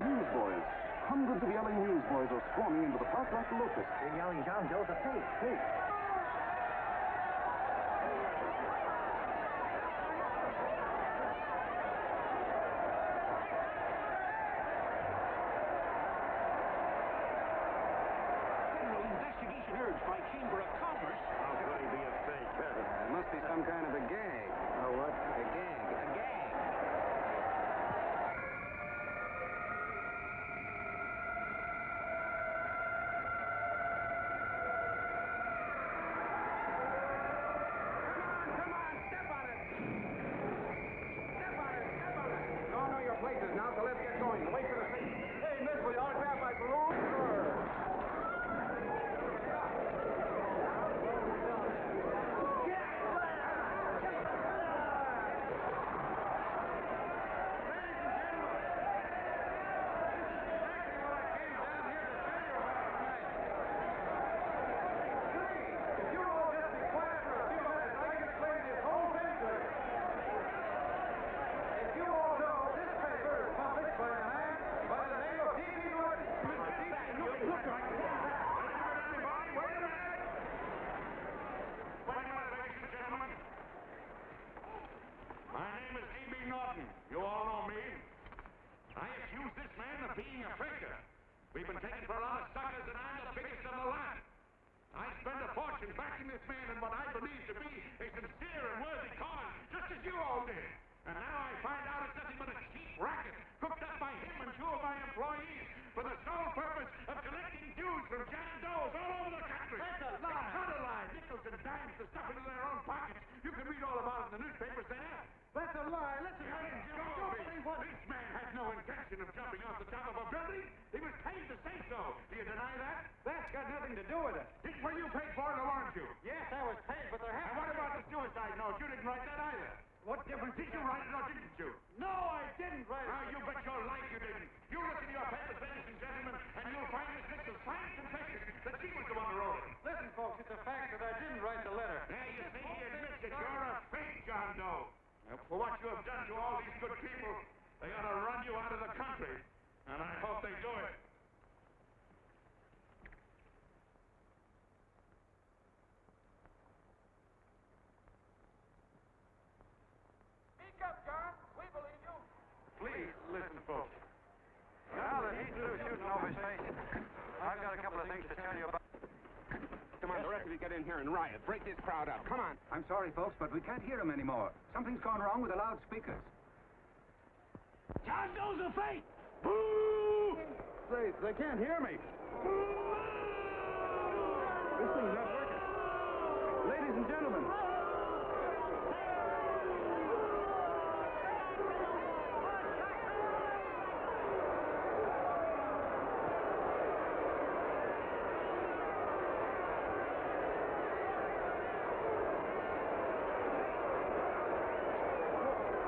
Newsboys. Hundreds of yelling newsboys are swarming into the park like locusts. They're yelling John Doe's a fake, fake. Federal investigation urged by Chamber of Commerce. How could he be a fake? It must be some kind of a gag. A what? A gag. A gag. dollar suckers, and I'm the biggest of the lot. I spend a fortune backing this man in what I believe to be a sincere and worthy cause, just as you all did. And now I find out it's nothing but a cheap racket cooked up by him and two of my employees for the sole purpose of collecting dues from John Does all over the country. That's a lie. It's not a lie. Nickels and dimes to stuff into their own pockets. You can read all about it in the newspapers there. That's a lie. Listen, This man had no intention of jumping off the top of a building. He was paid to say so. Do you deny that? That's got nothing to do with it. Were you paid for it, or weren't you? Yes, I was paid, but there And what about the suicide note? You didn't write that either. What difference Did you write it or didn't you? No, I didn't write it. Now, you bet your life you didn't. You look in your papers, ladies and gentlemen, and you'll find Miss Mitchell's fine confession that she was the one who wrote it. Listen, folks, it's a fact that I didn't write the letter. There you see, he admits that you're a fake John Doe. Now, for what you have done to all these good people, they ought to run you out of the country. And I hope they do it. Speak up, John. We believe you. Please, listen, folks. Now that he's through shooting over his face, I've got a couple of things to tell you about. Come on, the rest of you get in here and riot. Break this crowd up. Come on. I'm sorry, folks, but we can't hear him anymore. Something's gone wrong with the loudspeakers. John Doe's a fake. Boo! They can't hear me. This thing's not working. Ladies and gentlemen.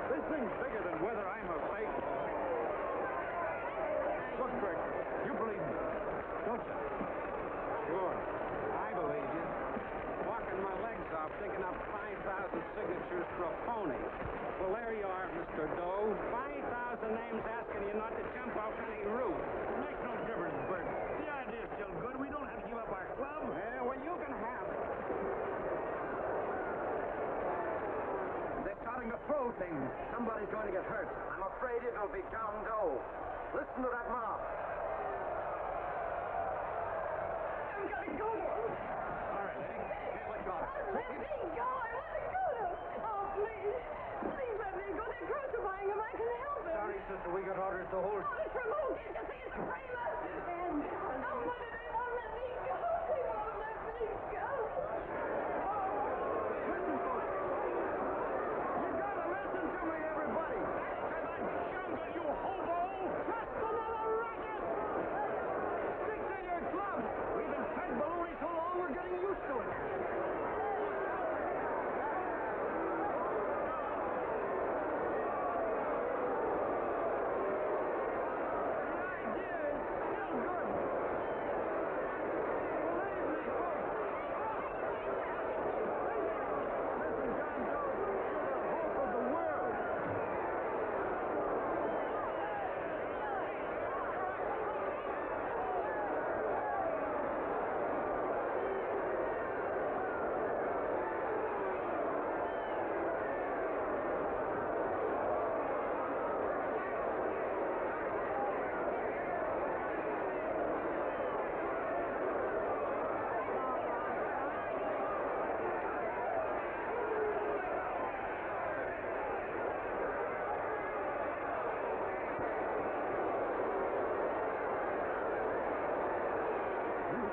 This thing's bigger than whether I'm a fake. Look, Bert, you believe me, don't you? Sure. I believe you. Walking my legs off, thinking up 5,000 signatures for a phony. Well, there you are, Mr. Doe. 5,000 names asking you not to jump off any roof. It makes no difference, Bert. The idea's still good. We don't have to give up our club. Yeah, well, you can have it. They're starting to throw things. Somebody's going to get hurt. I'm afraid it'll be John Doe. Listen to that mob. I'm gonna go. All right, let go. Let me go. I want to go. Oh, please. Please let me go. They're crucifying him. I can help him. Sorry, sister, we got orders to hold. Orders from who? You think it's a framer? And oh, why do they won't let me go? They won't let me go. Listen, folks. You gotta listen to me, everybody. Jungle, you hobo! Just another racket! Stick to your club. We've been fed baloney so long, we're getting used to it.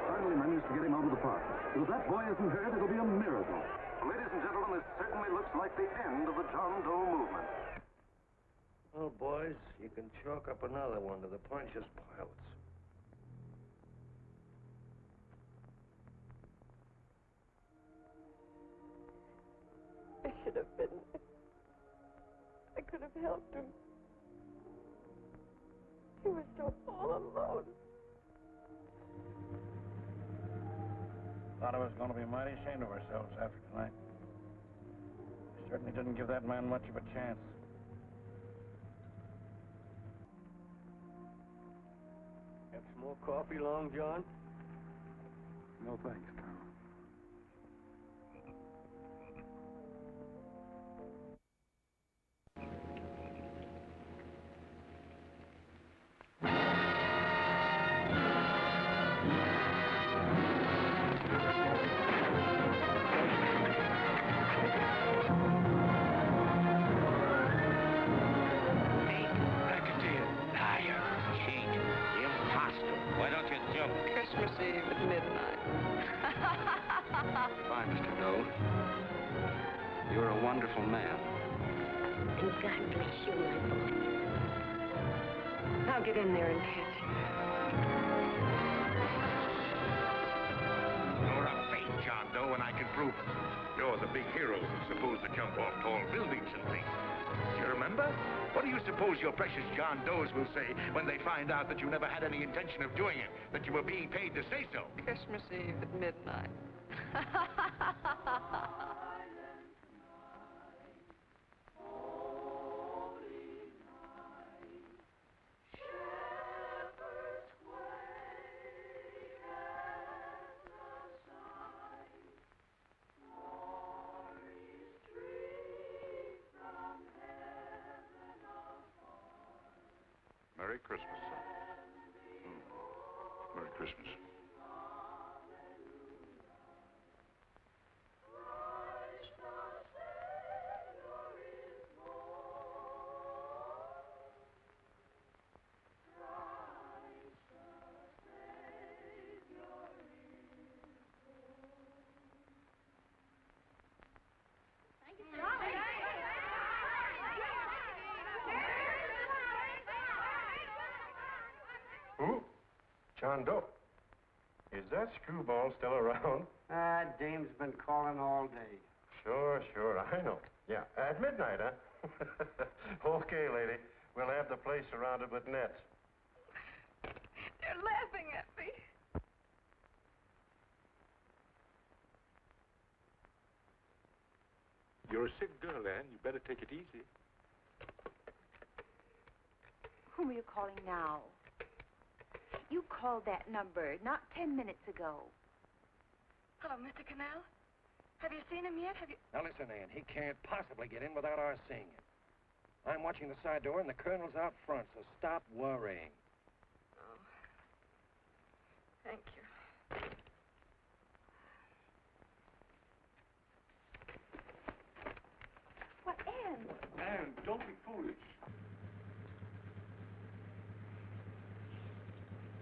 Finally managed to get him out of the park. If that boy isn't hurt, it'll be a miracle. Ladies and gentlemen, this certainly looks like the end of the John Doe movement. Well, boys, you can chalk up another one to the Pontius Pilates. I should have been there. I could have helped him. He was so all alone. Thought I was going to be mighty ashamed of ourselves after tonight. We certainly didn't give that man much of a chance. Have some more coffee, Long John? No thanks, Carl. Christmas Eve at midnight. Bye, Mr. Doe. You're a wonderful man. And God bless you, my boy. I'll get in there and catch you. You're a fake John Doe, and I can prove it. You're the big hero who's supposed to jump off tall buildings and things. You remember? What do you suppose your precious John Does will say when they find out that you never had any intention of doing it, that you were being paid to say so? Christmas Eve at midnight. Merry Christmas, son. Merry Christmas. Who? John Doe. Is that screwball still around? Dame's been calling all day. Sure, I know. Yeah, at midnight, huh? Okay, lady. We'll have the place surrounded with nets. They're laughing at me. You're a sick girl, Anne. You better take it easy. Whom are you calling now? You called that number not 10 minutes ago. Hello, Mr. Connell. Have you seen him yet? Have you... Now listen, Ann, he can't possibly get in without our seeing him. I'm watching the side door and the colonel's out front, so stop worrying. Oh. Thank you. What, Ann? Anne, don't be foolish.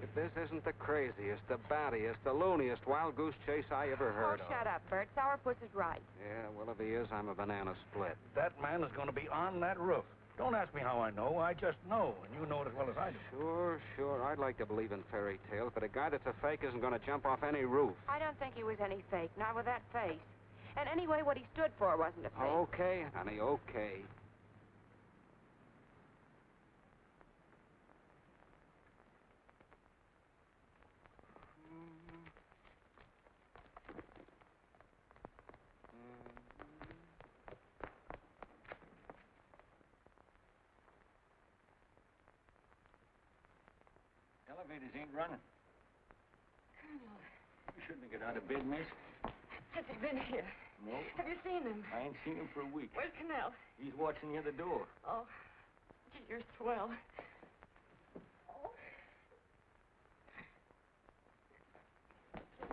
If this isn't the craziest, the battiest, the looniest wild goose chase I ever heard of. Shut up, Bert. Sourpuss is right. Yeah, well, if he is, I'm a banana split. That man is going to be on that roof. Don't ask me how I know. I just know, and you know it as well as I do. Sure. I'd like to believe in fairy tales, but a guy that's a fake isn't going to jump off any roof. I don't think he was any fake, not with that face. And anyway, what he stood for wasn't a fake. Okay, honey, okay. Elevators ain't running. Colonel, You shouldn't have got out of bed, miss. has he been here? No. Have you seen him? I ain't seen him for a week. Where's Connell? He's watching the other door. Oh, gee, you're swell.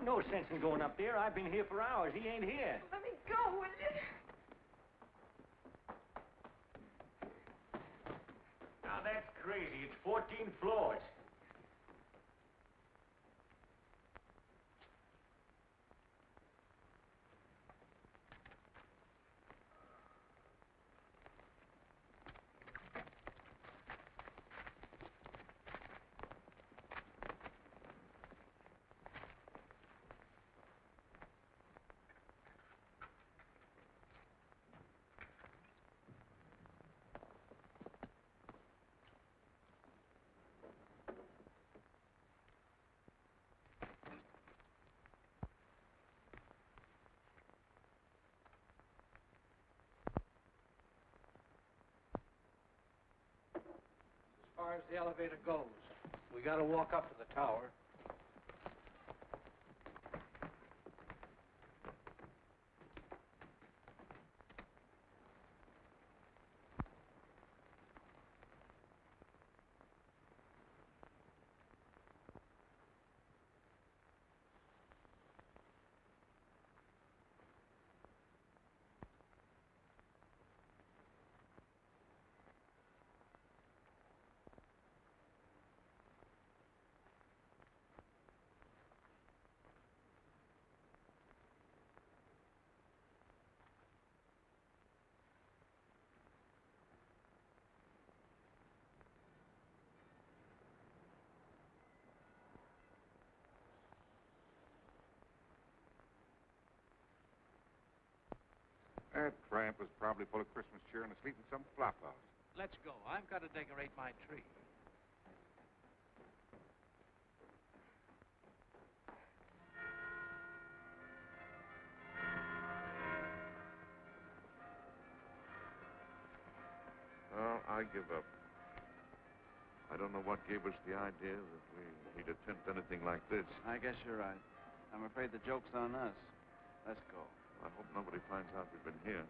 No sense in going up there. I've been here for hours. He ain't here. Let me go, will you? Now, that's crazy. It's 14 floors. As far as the elevator goes, we gotta walk up to the tower. That tramp was probably full of Christmas cheer and asleep in some flop house. Let's go. I've got to decorate my tree. Well, I give up. I don't know what gave us the idea that we'd attempt anything like this. I guess you're right. I'm afraid the joke's on us. Let's go. I hope nobody finds out we've been here.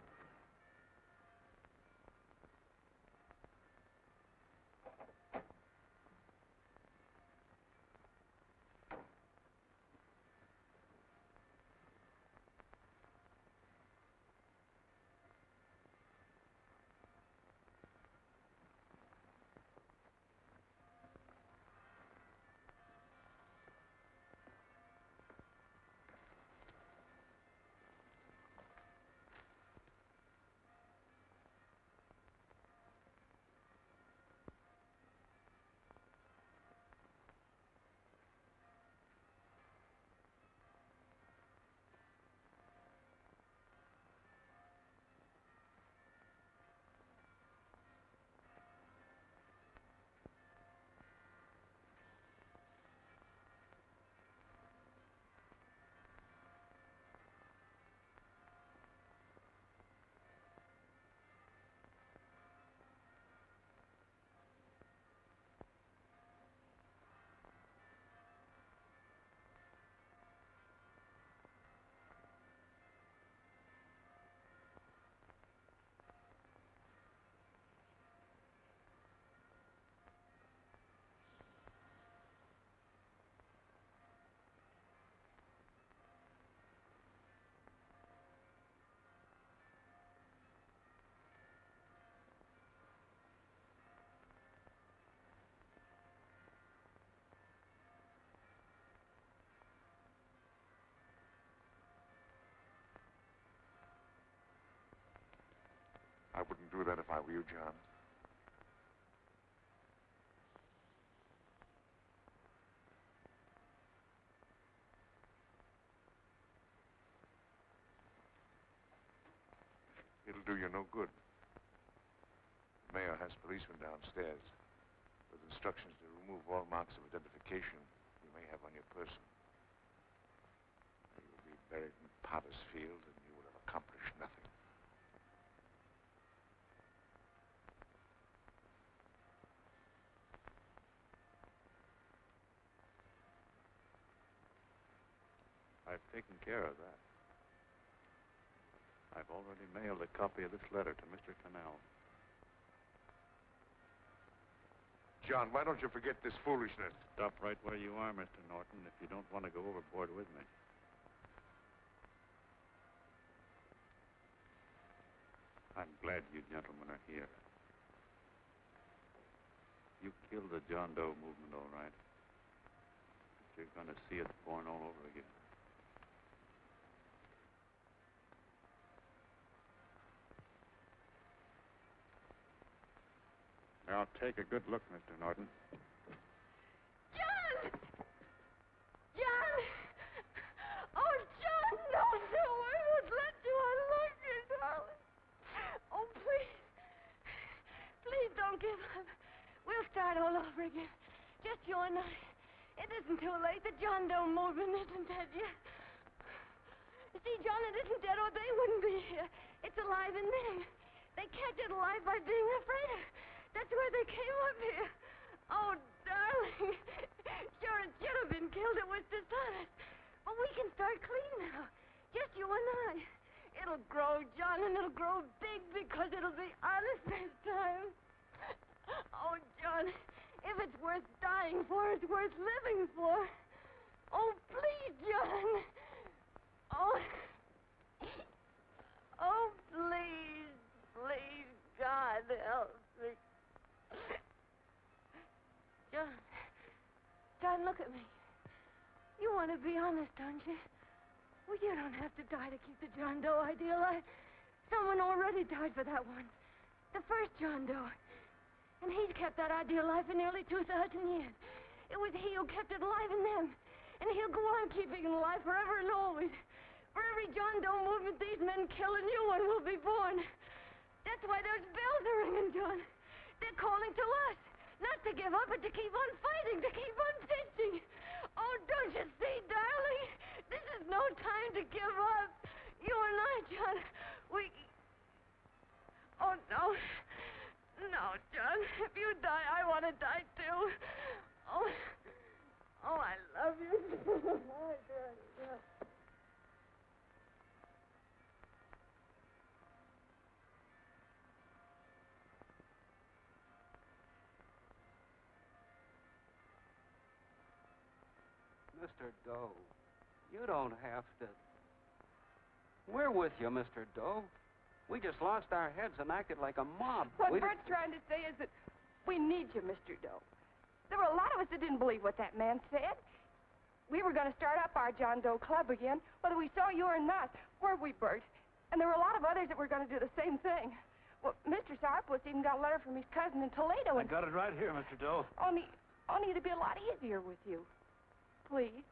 I wouldn't do that if I were you, John. It'll do you no good. The mayor has policemen downstairs with instructions to remove all marks of identification you may have on your person. You will be buried in Potter's Field, and you will have accomplished nothing. I've taken care of that. I've already mailed a copy of this letter to Mr. Connell. John, why don't you forget this foolishness? Stop right where you are, Mr. Norton, if you don't want to go overboard with me. I'm glad you gentlemen are here. You killed the John Doe movement, all right. But you're going to see it born all over again. Now, take a good look, Mr. Norton. John! John! Oh, John, no, I won't let you. I love you, darling. Oh, please. Please don't give up. We'll start all over again. Just you and I. It isn't too late. The John Doe movement isn't dead yet. You see, John, it isn't dead or they wouldn't be here. It's alive in them. They kept it alive by being afraid of. That's why they came up here. Oh, darling. Sure, it should have been killed. It was dishonest. But we can start clean now. Just you and I. It'll grow, John, and it'll grow big because it'll be honest this time. Oh, John, if it's worth dying for, it's worth living for. Oh, please, John. Oh. Oh, please, please, God, help me. John, look at me. You want to be honest, don't you? Well, you don't have to die to keep the John Doe idea alive. Someone already died for that one. The first John Doe. And he's kept that idea alive for nearly 2,000 years. It was he who kept it alive in them. And he'll go on keeping it alive forever and always. For every John Doe movement, these men kill a new one will be born. That's why those bells are ringing, John. They're calling to us. Not to give up, but to keep on fighting, to keep on pitching. Oh, don't you see, darling? This is no time to give up. You and I, John, we... Oh, no. No, John. If you die, I want to die, too. Oh, I love you. Oh, God. Mr. Doe, you don't have to. We're with you, Mr. Doe. We just lost our heads and acted like a mob. What Bert's trying to say is that we need you, Mr. Doe. There were a lot of us that didn't believe what that man said. We were going to start up our John Doe Club again, whether we saw you or not. Weren't we, Bert? And there were a lot of others that were going to do the same thing. Well, Mr. Sourpuss even got a letter from his cousin in Toledo. I got it right here, Mr. Doe. Only it'd be a lot easier with you. Please.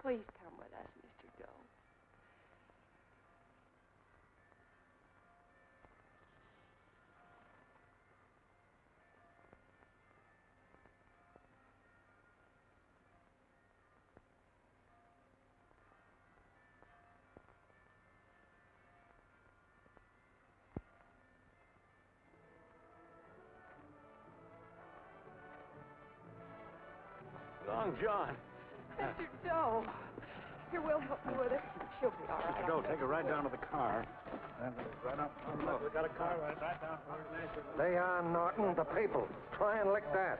Please come with us, Mr. Doe. Long John. Mr. Doe. Here, we'll help you with it. She'll be all right. Mr. Doe, take her right down to the car. Right up. Look, we got a car right down for her. Lay on, Norton. The people. Try and lick that.